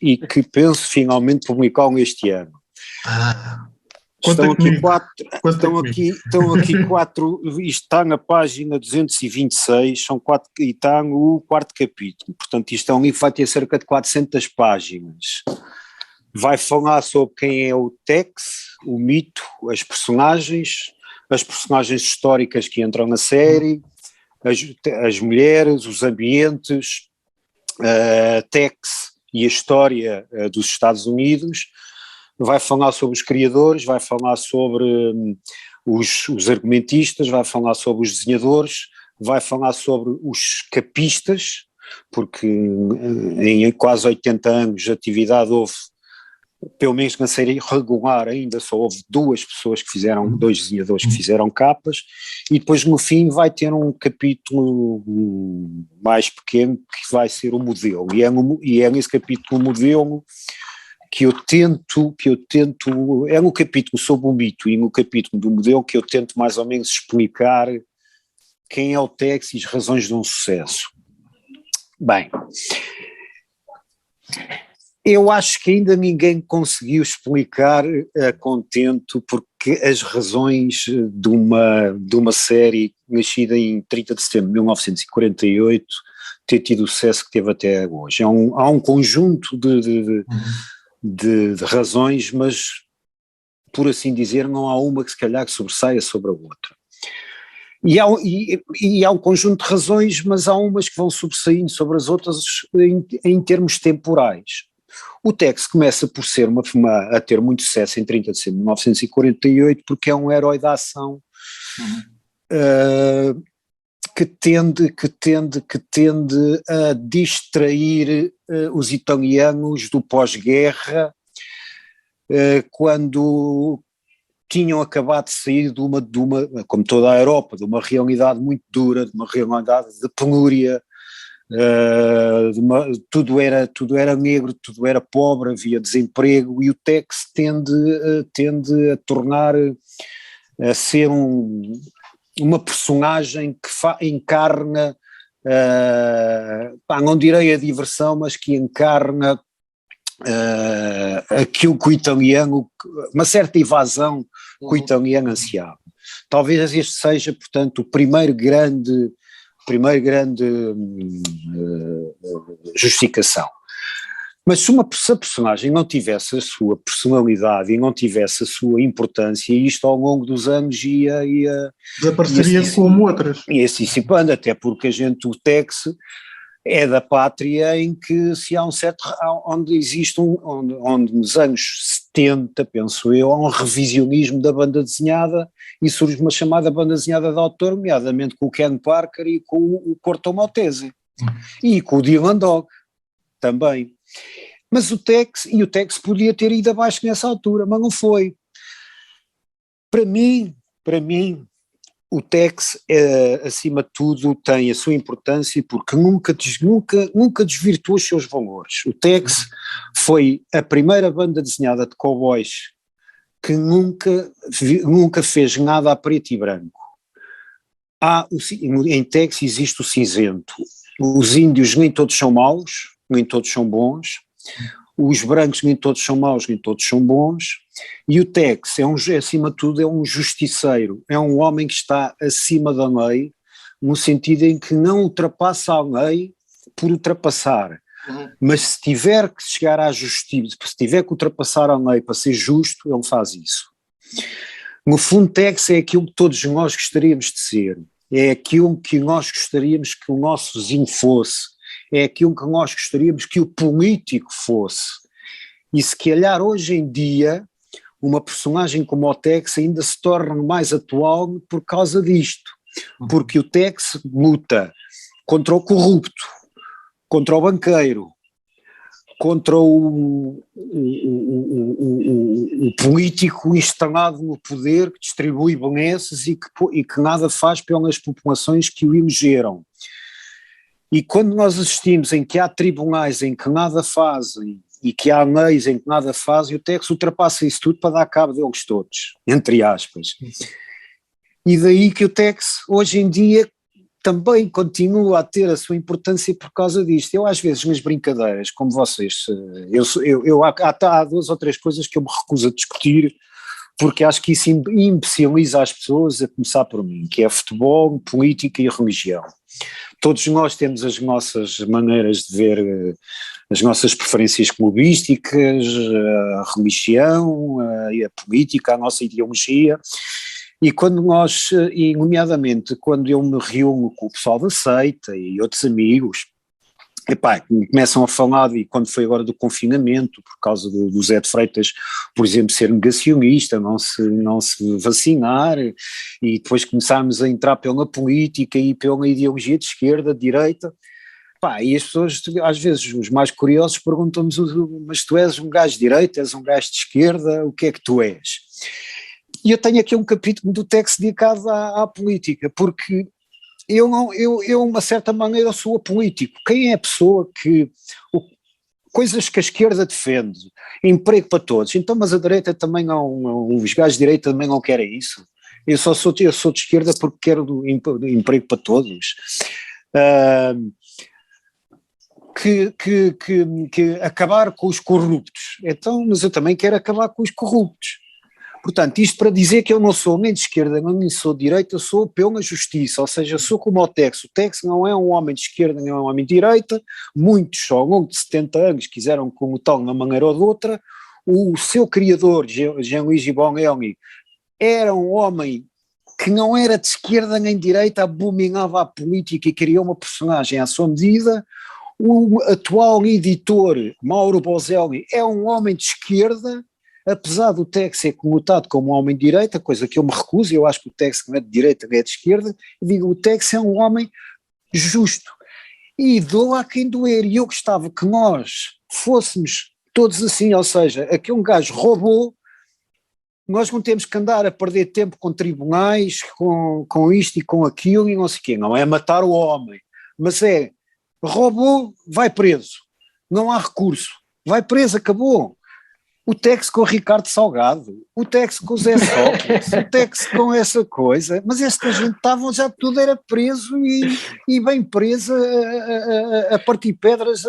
e que penso finalmente publicá-lo este ano. Estão aqui quatro, isto está na página 226, são 4, e está no 4º capítulo, portanto isto é um livro que vai ter cerca de 400 páginas. Vai falar sobre quem é o Tex, o mito, as personagens históricas que entram na série, as mulheres, os ambientes, Tex e a história dos Estados Unidos. Vai falar sobre os criadores, vai falar sobre os argumentistas, vai falar sobre os desenhadores, vai falar sobre os capistas, porque em quase 80 anos de atividade houve, pelo menos na série regular ainda, só houve 2 pessoas que fizeram, 2 desenhadores que fizeram capas, e depois no fim vai ter um capítulo mais pequeno que vai ser o modelo, e é nesse capítulo modelo que eu tento, é no capítulo sobre o mito e no capítulo do modelo que eu tento mais ou menos explicar quem é o Tex e as razões de um sucesso. Bem, eu acho que ainda ninguém conseguiu explicar a contento porque as razões de uma série nascida em 30 de setembro de 1948 ter tido o sucesso que teve até hoje. Há um conjunto de razões, mas, por assim dizer, não há uma que se calhar que sobressaia sobre a outra. E há um conjunto de razões, mas há umas que vão sobressaindo sobre as outras em termos temporais. O Tex começa por ser a ter muito sucesso em 30 de setembro de 1948 porque é um herói da ação que tende a distrair os italianos do pós-guerra, quando tinham acabado de sair de uma, como toda a Europa, de uma realidade muito dura, de uma realidade de penúria, tudo era negro, tudo era pobre, havia desemprego, e o Tex tende a tornar, a ser uma personagem que encarna, não direi a diversão, mas que encarna aquilo que o italiano, uma certa evasão que o italiano ansiava. Talvez este seja, portanto, o primeiro grande justificação. Mas se a personagem não tivesse a sua personalidade e não tivesse a sua importância, isto ao longo dos anos desapareceria como outras. Ia se dissipando, até porque o Tex é da pátria em que se há um certo, onde existe onde nos anos 70, penso eu, há um revisionismo da banda desenhada e surge uma chamada banda desenhada de autor, nomeadamente com o Ken Parker e com o Corto Maltese e com o Dylan Dog também. Mas o Tex podia ter ido abaixo nessa altura, mas não foi. Para mim, o Tex, acima de tudo, tem a sua importância porque nunca desvirtuou os seus valores. O Tex foi a primeira banda desenhada de cowboys que nunca fez nada a preto e branco. Em Tex existe o cinzento. Os índios nem todos são maus, nem todos são bons. Os brancos nem todos são maus, nem todos são bons, e o Tex, acima de tudo, é um justiceiro, é um homem que está acima da lei, no sentido em que não ultrapassa a lei por ultrapassar, mas se tiver que chegar à justiça, se tiver que ultrapassar a lei para ser justo, ele faz isso. No fundo, Tex é aquilo que todos nós gostaríamos de ser, é aquilo que nós gostaríamos que o nosso vizinho fosse, é aquilo que nós gostaríamos que o político fosse. E se calhar hoje em dia uma personagem como o Tex ainda se torna mais atual por causa disto, porque o Tex luta contra o corrupto, contra o banqueiro, contra o político instalado no poder que distribui benesses e que nada faz pelas populações que o elegeram. E quando nós assistimos em que há tribunais em que nada fazem e que há leis em que nada fazem, o Tex ultrapassa isso tudo para dar cabo deles todos, entre aspas. E daí que o Tex hoje em dia também continua a ter a sua importância por causa disto. Eu às vezes nas brincadeiras, como vocês, há 2 ou 3 coisas que eu me recuso a discutir, porque acho que isso imbeciliza as pessoas, a começar por mim, que é futebol, política e religião. Todos nós temos as nossas maneiras de ver, as nossas preferências clubísticas, a religião, a política, a nossa ideologia, e quando nós, e nomeadamente quando eu me reúno com o pessoal da seita e outros amigos, começam a falar, e quando foi agora do confinamento, por causa do Zé de Freitas, por exemplo, ser negacionista, não se vacinar, e depois começámos a entrar pela política e pela ideologia de esquerda, de direita, e as pessoas, às vezes, os mais curiosos perguntam-nos, mas tu és um gajo de direita, és um gajo de esquerda, o que é que tu és? E eu tenho aqui um capítulo do Tex dedicado à política, porque eu, de uma certa maneira, sou apolítico. Quem é a pessoa que... coisas que a esquerda defende, emprego para todos, então, mas a direita também não, os gajos de direita também não querem isso. Eu sou de esquerda porque quero emprego para todos. Que acabar com os corruptos. Então, mas eu também quero acabar com os corruptos. Portanto, isto para dizer que eu não sou nem de esquerda, nem sou de direita, eu sou pela justiça, ou seja, eu sou como o Tex. O Tex não é um homem de esquerda, nem é um homem de direita, muitos ao longo de 70 anos quiseram como tal, de uma maneira ou de outra. O seu criador, Gianluigi Bonelli, era um homem que não era de esquerda nem de direita, abominava a política e criou uma personagem à sua medida. O atual editor, Mauro Bozelli, é um homem de esquerda, apesar do Tex ser conotado como um homem de direita, coisa que eu me recuso, eu acho que o Tex não é de direita, não é de esquerda, eu digo, o Tex é um homem justo, e dou a quem doer, e eu gostava que nós fôssemos todos assim, ou seja, aquele gajo roubou, nós não temos que andar a perder tempo com tribunais, com isto e com aquilo, e não sei o quê, não é matar o homem, mas é, roubou, vai preso, não há recurso, vai preso, acabou. O Tex com o Ricardo Salgado, o Tex com o Zé Sócrates, o Tex com essa coisa, mas esta gente estava, já tudo era preso e bem preso a partir pedras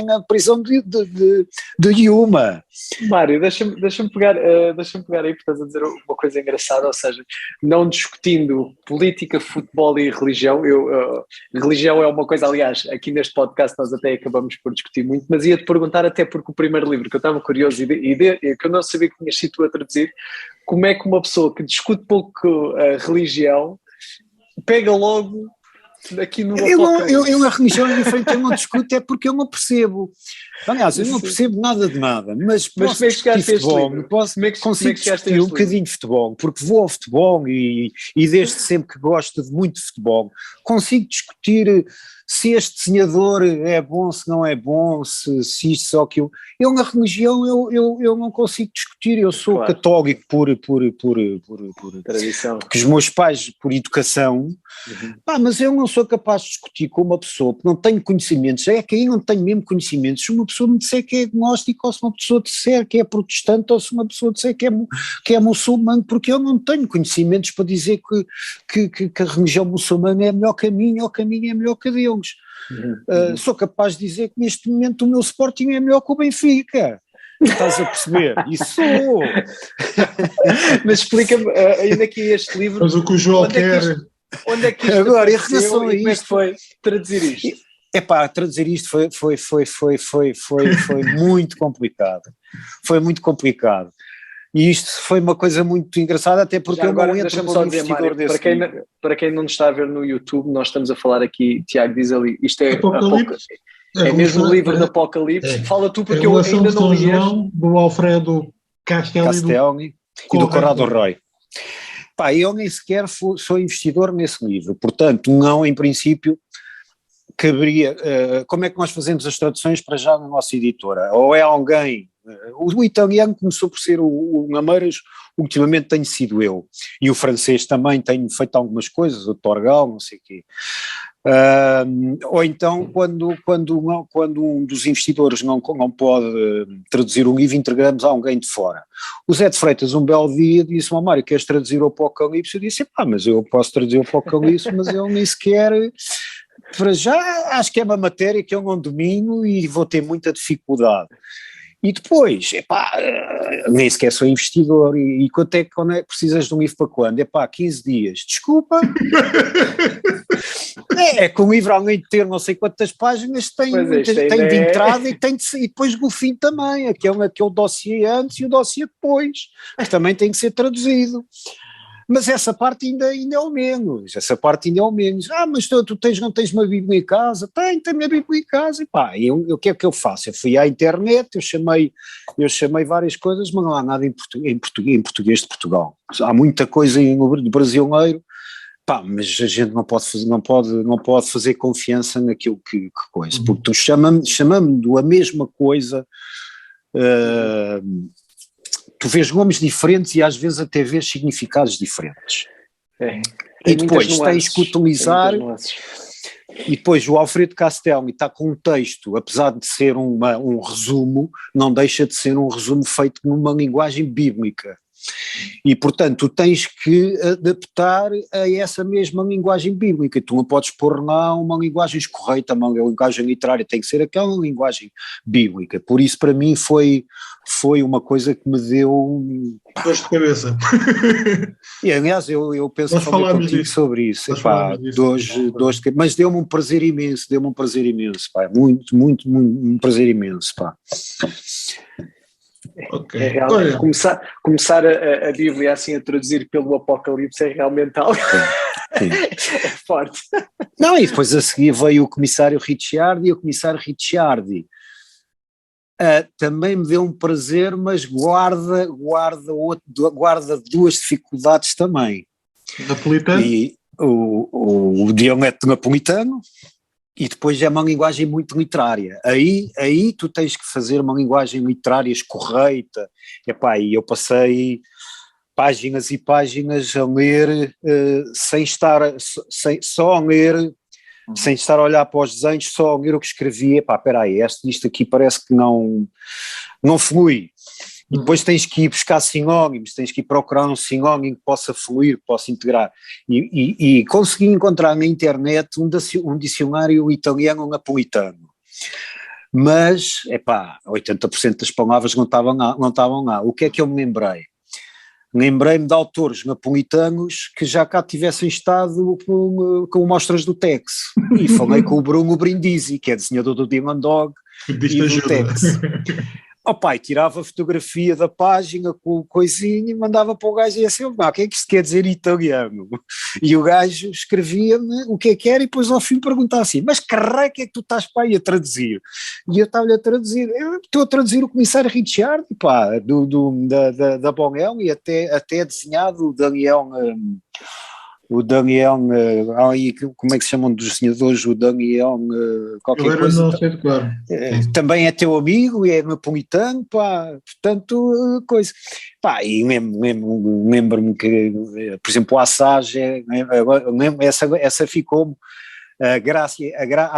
na prisão de Yuma. Mário, deixa-me pegar aí, porque estás a dizer uma coisa engraçada, ou seja, não discutindo política, futebol e religião, religião é uma coisa, aliás, aqui neste podcast nós até acabamos por discutir muito, mas ia-te perguntar até porque o primeiro livro que eu estava curioso que eu não sabia que tinhas sido tu a traduzir, como é que uma pessoa que discute pouco a religião pega logo aqui no eu a religião é diferente, eu não discuto, é porque eu não percebo. Aliás, eu não percebo nada de nada, mas posso discutir futebol, consigo discutir um bocadinho de futebol, porque vou ao futebol e desde sempre que gosto muito de futebol, consigo discutir se este desenhador é bom, se não é bom, se isto ou aquilo. Eu na religião eu não consigo discutir, eu sou Claro. católico por Tradição. porque os meus pais, por educação, mas eu não sou capaz de discutir com uma pessoa que não tenho conhecimentos, é que aí não tenho mesmo conhecimentos, se uma pessoa me disser que é agnóstico, ou se uma pessoa disser que é protestante, ou se uma pessoa disser que é muçulmano, porque eu não tenho conhecimentos para dizer que a religião muçulmana é melhor que a minha, ou que a minha é melhor que a deles. Sou capaz de dizer que neste momento o meu Sporting é melhor que o Benfica. Estás a perceber? Isso sou. Mas explica-me, ainda aqui este livro. Mas o que o João quer. Onde é que isto agora, em apareceu relação a e como é que isto, foi traduzir isto? Traduzir isto foi muito complicado. Foi muito complicado. E isto foi uma coisa muito engraçada, até porque eu não entro como investidor desse livro. Para quem não nos está a ver no YouTube, nós estamos a falar aqui, Tiago diz ali, isto é Apocalipse. É mesmo o livro do Apocalipse. Fala tu, porque eu ainda não li este. Do Alfredo Castelli e do Conrado Roy. Eu nem sequer sou investidor nesse livro, portanto, não, em princípio, caberia. Como é que nós fazemos as traduções para já na nossa editora? Ou é alguém. O italiano começou por ser o Ameiras, ultimamente tenho sido eu, e o francês também tenho feito algumas coisas, o Torgal, não sei o quê. Ou então quando um dos investidores não pode traduzir um livro, entregamos a alguém de fora. O Zé de Freitas um belo dia disse-me: Mário, queres traduzir o Apocalipse? Eu disse: mas eu posso traduzir o Apocalipse, mas eu nem sequer, para já acho que é uma matéria que eu não domino e vou ter muita dificuldade. E depois, nem sequer sou investidor, e quando é que precisas de um livro para quando? 15 dias, desculpa. É que um livro, além de ter não sei quantas páginas, tem de entrada e depois no fim também, aquele dossiê antes e o dossiê depois, que também tem que ser traduzido. Mas essa parte ainda é o menos, mas tu não tens uma Bíblia em casa? Tenho a minha Bíblia em casa, e o que é que eu faço? Eu fui à internet, eu chamei várias coisas, mas não há nada em português de Portugal. Há muita coisa no brasileiro, mas a gente não pode fazer confiança naquilo que coisa, porque tu chamando a mesma coisa, tu vês nomes diferentes e às vezes até vês significados diferentes. E depois tens que utilizar, e depois o Alfredo Castelli está com um texto, apesar de ser um resumo, não deixa de ser um resumo feito numa linguagem bíblica. E portanto tu tens que adaptar a essa mesma linguagem bíblica, tu não podes pôr lá uma linguagem escorreita, uma linguagem literária, tem que ser aquela linguagem bíblica. Por isso para mim foi uma coisa que me deu dores de cabeça. E aliás eu penso que falei contigo sobre isso, mas deu-me um prazer imenso, muito, muito, muito, um prazer imenso, Okay. É realmente, começar a Bíblia assim a traduzir pelo Apocalipse é realmente algo é forte. Não, e depois a seguir veio o comissário Ricciardi, e o comissário Ricciardi também me deu um prazer, mas guarda duas dificuldades também. Napolitano? E o dialeto napolitano, e depois é uma linguagem muito literária. Aí tu tens que fazer uma linguagem literária escorreita. E eu passei páginas e páginas a ler sem estar a olhar para os desenhos, só a ler o que escrevia. Espera aí, isto aqui parece que não flui. E depois tens que ir buscar sinónimos, tens que ir procurar um sinónimo que possa fluir, que possa integrar. E consegui encontrar na internet um dicionário italiano-napolitano. Mas, 80% das palavras não estavam lá. O que é que eu me lembrei? Lembrei-me de autores napolitanos que já cá tivessem estado com mostras do Tex. E falei com o Bruno Brindisi, que é desenhador do Demon Dog e do Tex. Tirava a fotografia da página com o coisinho e mandava para o gajo e assim, o que é que isto quer dizer em italiano? E o gajo escrevia-me o que é que era e depois ao fim perguntava assim, mas que raio é que tu estás para aí a traduzir? E eu estava-lhe a traduzir, eu estou a traduzir o comissário Ricciardi, da Bonel, e até desenhado o Daniel o Daniel, como é que se chamam dos desenhadores, o Daniel, qualquer Agora coisa. não sei de cor. Também é teu amigo e é napolitano, pá, portanto, coisa. Pá, e lembro-me que, por exemplo, o Assage, essa ficou-me. A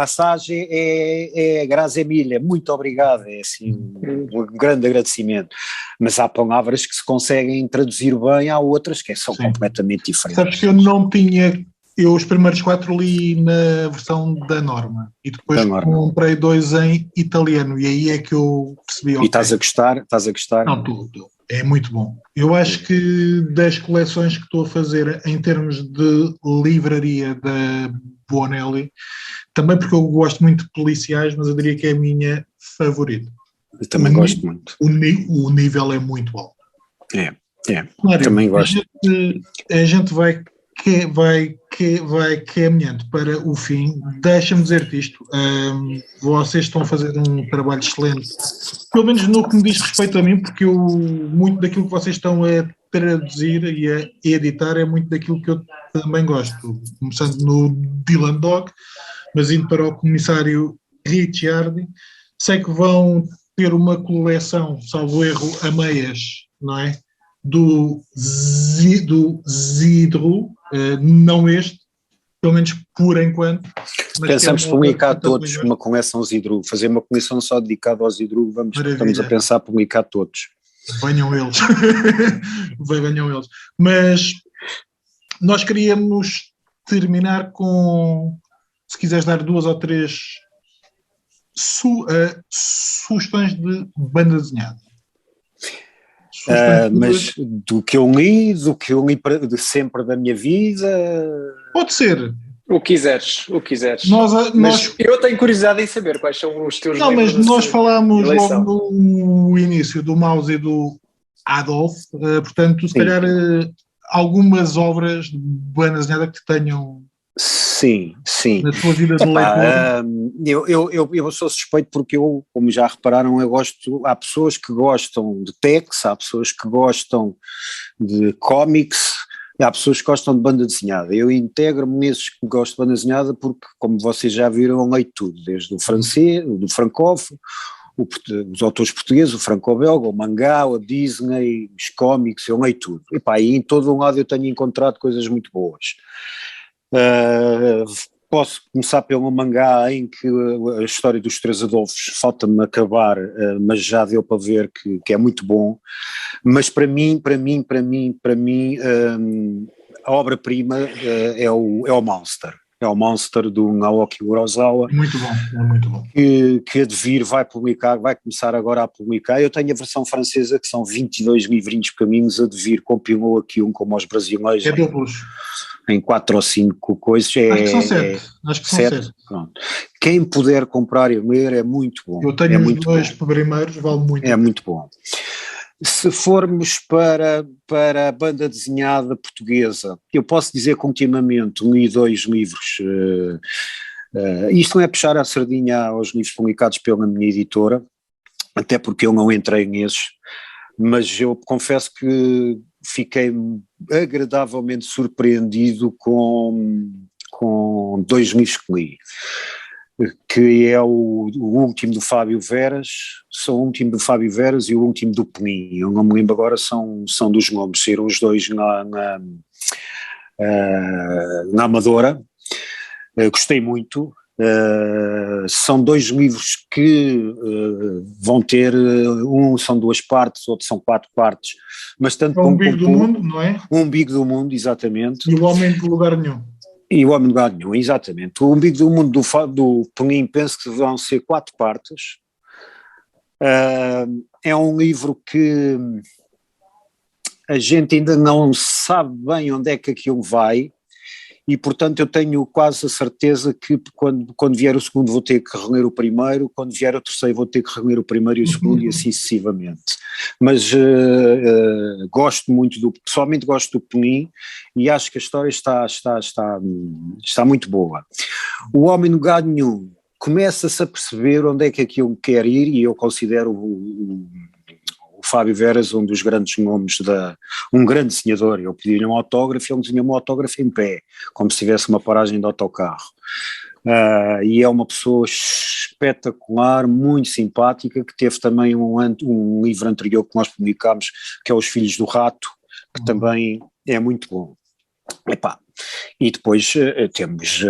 Assage é a Graça Emília, muito obrigado, é assim um grande agradecimento, mas há palavras que se conseguem traduzir bem, há outras que são completamente diferentes. Sabes que eu não tinha, eu os primeiros 4 li na versão da Norma e depois comprei 2 em italiano e aí é que eu percebi. E estás a gostar? Não, tudo. É muito bom. Eu acho que das coleções que estou a fazer em termos de livraria da Bonelli, também porque eu gosto muito de policiais, mas eu diria que é a minha favorita. Eu também gosto muito. O nível é muito alto. Claro, também gosto. A gente vai caminhando para o fim. Deixa-me dizer-te isto. Vocês estão a fazer um trabalho excelente, pelo menos no que me diz respeito a mim, porque muito daquilo que vocês estão a traduzir e a editar é muito daquilo que eu também gosto, começando no Dylan Dog, mas indo para o comissário Ricciardi. Sei que vão ter uma coleção, salvo erro, a meias, não é? Do Zidro, não este, pelo menos por enquanto. Pensamos publicar todos uma coleção Zidru, fazer uma coleção só dedicada ao Zidru, estamos a pensar publicar todos. Venham eles. Venham eles. Mas nós queríamos terminar com, se quiseres dar 2 ou 3 sugestões de banda desenhada. Mas do que eu li de sempre da minha vida. Pode ser. O que quiseres. Nós, eu tenho curiosidade em saber quais são os teus livros. Não, mas nós falámos logo no início do Maus e do Adolf, portanto, se calhar algumas obras de banda desenhada que te tenham. Sim. Na tua vida de leitor. Eu sou suspeito porque eu, como já repararam, há pessoas que gostam de text, há pessoas que gostam de cómics, há pessoas que gostam de banda desenhada. Eu integro-me nesses que gostam de banda desenhada porque, como vocês já viram, eu leio tudo, desde o francês, do francófono, os autores portugueses, o franco-belga, o mangá, a Disney, os cómics, eu leio tudo. E em todo um lado eu tenho encontrado coisas muito boas. Posso começar pelo mangá em que a história dos 3 Adolfos falta-me acabar, mas já deu para ver que é muito bom. Mas para mim a obra-prima é o Monster. É o Monster do Naoki Urasawa. Muito bom. Que a Devir vai começar agora a publicar. Eu tenho a versão francesa, que são 22 livrinhos pequeninos. A Devir compilou aqui como aos brasileiros. É duplos. Em 4 ou 5 coisas. Acho que são 7. Acho que são 7. Pronto. Quem puder comprar e ler é muito bom. Eu tenho os 2 primeiros, vale muito. É muito bom. Se formos para a banda desenhada portuguesa, eu posso dizer que ultimamente li 2 livros. Isto não é puxar a sardinha aos livros publicados pela minha editora, até porque eu não entrei nesses, mas eu confesso que fiquei agradavelmente surpreendido com 2 livros que li, que é o último do Fábio Veras, são o último do Fábio Veras e o último do Penin. Eu não me lembro agora, são dos nomes, saíram os 2 na Amadora. Gostei muito. São 2 livros que vão ter, são 2 partes, outro são 4 partes, mas tanto o Umbigo do Mundo, não é? O Umbigo do Mundo, exatamente. E o Homem de Lugar Nenhum. E o Homem de Lugar Nenhum, exatamente. O Umbigo do Mundo do Penin, penso que vão ser 4 partes. É um livro que a gente ainda não sabe bem onde é que aquilo vai, e portanto eu tenho quase a certeza que quando vier o segundo vou ter que reler o primeiro, quando vier o terceiro vou ter que reler o primeiro e o segundo e assim sucessivamente. Mas pessoalmente gosto do Penin e acho que a história está muito boa. O Homem no Lugar Nenhum começa-se a perceber onde é que aquilo quer ir, e eu considero o Fábio Veras, um dos grandes nomes, um grande desenhador. Eu pedi-lhe um autógrafo e ele desenhou um autógrafo em pé, como se tivesse uma paragem de autocarro. E é uma pessoa espetacular, muito simpática, que teve também um livro anterior que nós publicámos, que é Os Filhos do Rato, que também é muito bom. Epá, e depois temos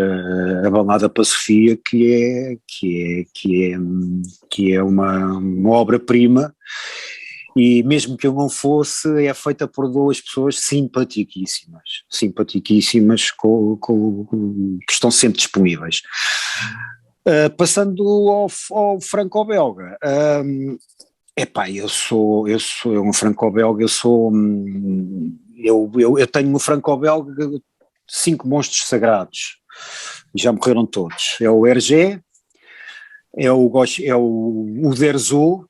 a Balada para Sofia, que é uma obra-prima, e mesmo que eu não fosse, é feita por duas pessoas simpaticíssimas, que estão sempre disponíveis. Passando ao franco-belga, eu sou um franco-belga, eu tenho no franco-belga 5 monstros sagrados, já morreram todos. É o Hergé, é o Uderzo,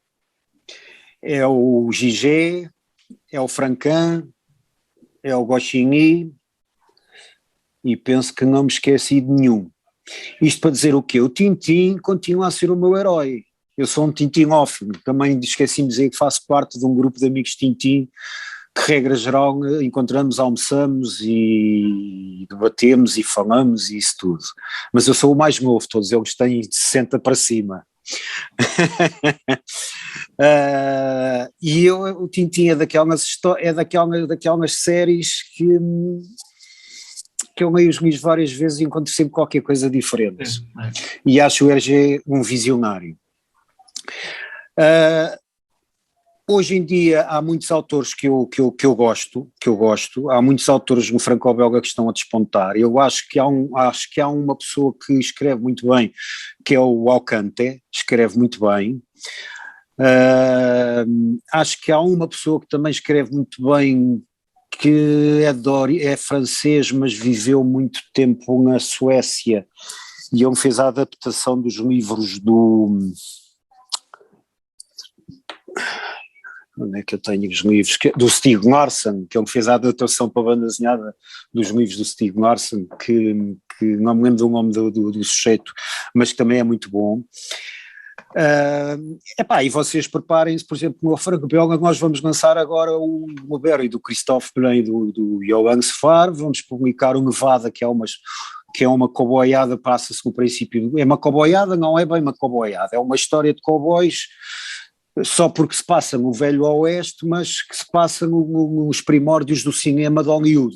é o Gigé, é o Franquin, é o Goscinny, e penso que não me esqueci de nenhum. Isto para dizer o quê? O Tintin continua a ser o meu herói. Eu sou um tintinófilo, também esqueci-me de dizer que faço parte de um grupo de amigos Tintin, que regra geral encontramos, almoçamos e debatemos e falamos e isso tudo. Mas eu sou o mais novo, todos eles têm de 60 para cima. O Tintin é daquelas séries que eu leio os livros várias vezes e encontro sempre qualquer coisa diferente. E acho o Hergé um visionário. Hoje em dia há muitos autores que eu gosto, há muitos autores no franco-belga que estão a despontar. Eu acho que há uma pessoa que escreve muito bem, que é o Alcante, escreve muito bem. Acho que há uma pessoa que também escreve muito bem, que é francês, mas viveu muito tempo na Suécia, e ele fez a adaptação dos livros onde é que eu tenho os livros? Do Stieg Larsson, que ele fez a adaptação para a banda desenhada dos livros do Stieg Larsson, que não me lembro do nome do sujeito, mas que também é muito bom. E vocês preparem-se, por exemplo, no franco-belga nós vamos lançar agora o Berry do Christophe Blain e do Johan Sfar, vamos publicar o Nevada, que é uma coboiada, passa-se no princípio, é uma coboiada, não é bem uma coboiada, é uma história de cowboys, só porque se passa no Velho Oeste, mas que se passa nos primórdios do cinema de Hollywood.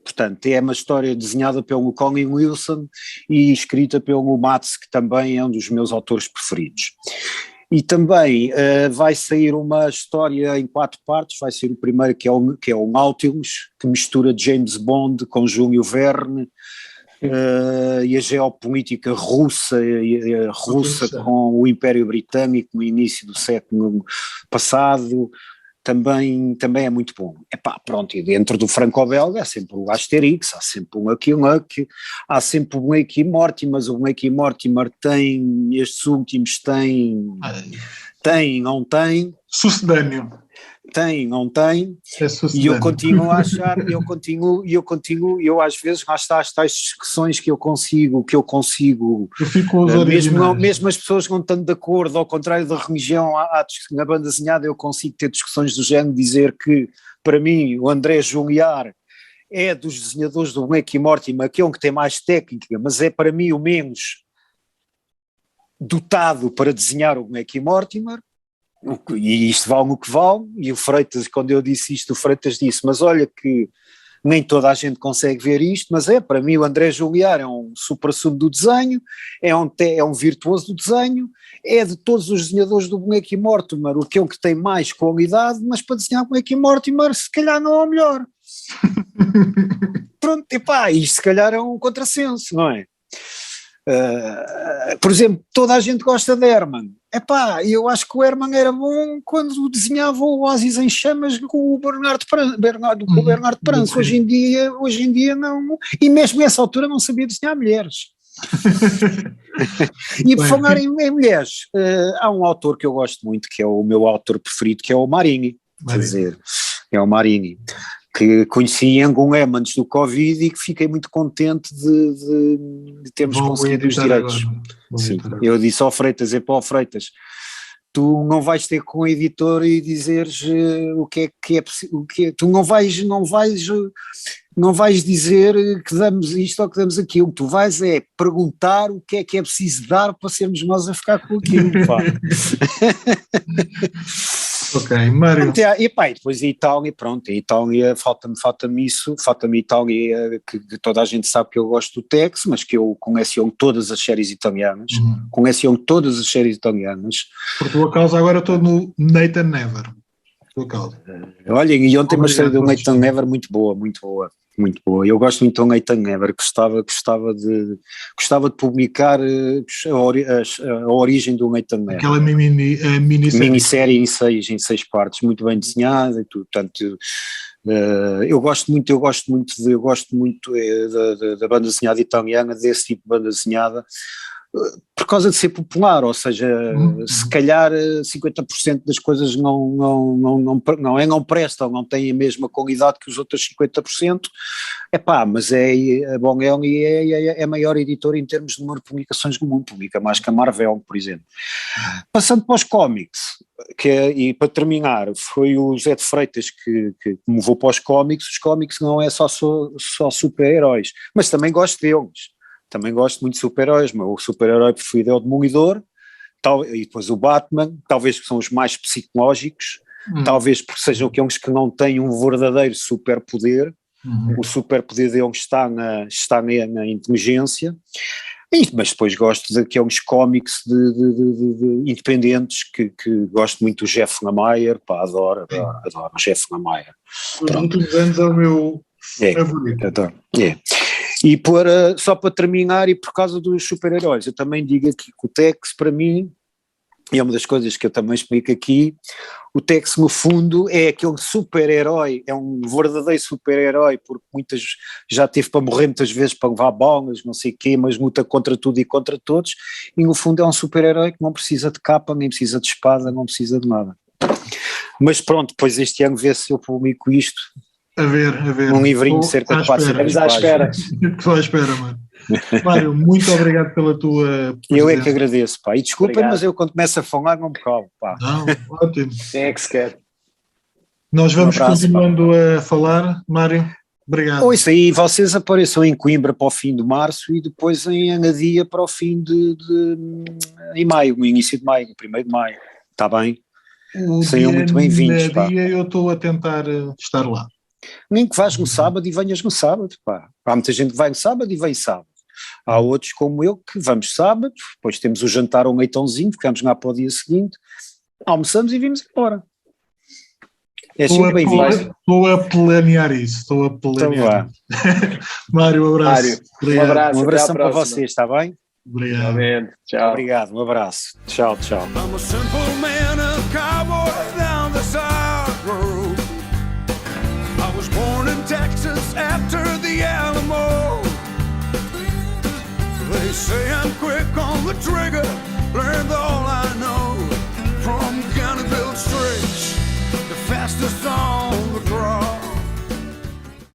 Portanto, é uma história desenhada pelo Colin Wilson e escrita pelo Matz, que também é um dos meus autores preferidos. E também vai sair uma história em 4 partes, vai ser o primeiro que é o Nautilus, que mistura James Bond com Júlio Verne, e a geopolítica russa com o Império Britânico no início do século passado, também é muito bom. Pronto, e dentro do franco-belga há sempre o Asterix, há sempre o Lucky Luke, há sempre o Blake e Mortimer, mas o Blake e Mortimer estes últimos não tem. Sucedâneo. Tem, não tem, e eu continuo a achar, eu às vezes lá está as tais discussões que eu consigo, eu fico com os mesmo as pessoas não estando de acordo, ao contrário da religião, na banda desenhada eu consigo ter discussões do género, dizer que para mim o André Juliar é dos desenhadores do Blake e Mortimer, aquele que tem mais técnica, mas é para mim o menos dotado para desenhar o Blake e Mortimer. E isto vale o que vale, e o Freitas, quando eu disse isto, o Freitas disse, mas olha que nem toda a gente consegue ver isto, mas para mim o André Juliar é um supra-sumo do desenho, é um virtuoso do desenho, é de todos os desenhadores do Blake e Mortimer aquele que tem mais qualidade, mas para desenhar Blake e Mortimer se calhar não é o melhor. Pronto, isto se calhar é um contrassenso, não é? Por exemplo, toda a gente gosta de Herman. Eu acho que o Herman era bom quando desenhava o Oasis em Chamas com o Bernardo Prança. Hoje em dia não, e mesmo nessa altura não sabia desenhar mulheres. E por falar em mulheres, há um autor que eu gosto muito, que é o meu autor preferido, que é o Marini. Quer dizer, é o Marini, que conheci em Angoulême antes do Covid e que fiquei muito contente de termos conseguido os direitos. Sim, eu disse ao Freitas, Freitas, Tu não vais ter com o editor e dizeres o que é possível, tu não vais dizer que damos isto ou que damos aquilo, tu vais perguntar o que é preciso dar para sermos nós a ficar com aquilo, pá. Ok, Mário. E pá, e depois a Itália, pronto, a Itália, falta-me a Itália, que toda a gente sabe que eu gosto do Tex, mas que eu coleciono todas as séries italianas, Por tua causa agora estou no Nathan Never. Por tua causa. Olha, e ontem uma série do Nathan Never muito boa. Eu gosto muito do Nathan Never, gostava de publicar a origem do Nathan Never. Aquela minissérie em seis partes, muito bem desenhada e tudo, portanto, eu gosto muito da banda desenhada italiana, desse tipo de banda desenhada, por causa de ser popular, ou seja, se calhar 50% das coisas não prestam, não têm a mesma qualidade que os outros 50%, mas a Bonelli é a maior editora em termos de número de publicações do mundo, publica mais que a Marvel, por exemplo. Passando para os cómics, e para terminar, foi o Zé de Freitas que me levou para os cómics não é só super-heróis, mas também gosto deles. Também gosto muito de super-heróis, mas o super-herói preferido é o Demolidor, e depois o Batman, talvez que são os mais psicológicos, talvez porque sejam aqueles que não têm um verdadeiro superpoder, o superpoder deles está na inteligência, mas depois gosto daqueles cómics de independentes que gosto muito do Jeff Lemire, adoro o Jeff Lemire. Nos últimos anos é o meu favorito. Adoro. E só para terminar, e por causa dos super-heróis, eu também digo aqui que o Tex, para mim, e é uma das coisas que eu também explico aqui, o Tex no fundo é aquele super-herói, é um verdadeiro super-herói, porque já teve para morrer muitas vezes para levar bolas, não sei o quê, mas luta contra tudo e contra todos, e no fundo é um super-herói que não precisa de capa, nem precisa de espada, não precisa de nada. Mas pronto, depois este ano vê se eu publico isto. A ver. Um livrinho de cerca de 400 páginas. Estou à espera, mano. Mário, muito obrigado pela tua presença. Eu é que agradeço, pá. E desculpem, mas eu quando começo a falar não me calo, pá. Não, ótimo. Quem é que se quer? Nós vamos continuando a falar, Mário. Obrigado. Ou isso aí, vocês apareçam em Coimbra para o fim de março e depois em Anadia para o fim em maio, no início de maio, no 1º de maio. Está bem? Sejam muito bem-vindos, pá. Eu estou a tentar estar lá. Nem que vás no sábado e venhas no sábado, pá. Há muita gente que vai no sábado e vem sábado. Há outros como eu que vamos sábado, depois temos o jantar ou um leitãozinho, ficamos lá para o dia seguinte, almoçamos e vimos embora. É sempre bem-vindo. Estou a planear isso, Então Mário, um abraço. Um abraço, um abração para vocês, está bem? Obrigado. Tchau. Obrigado, um abraço. Tchau. I'm a simple man, a cowboy down the side road. I was born in Texas after the Alamo. They say I'm quick on the trigger, learned all I know from Gunnersville Straits, the fastest on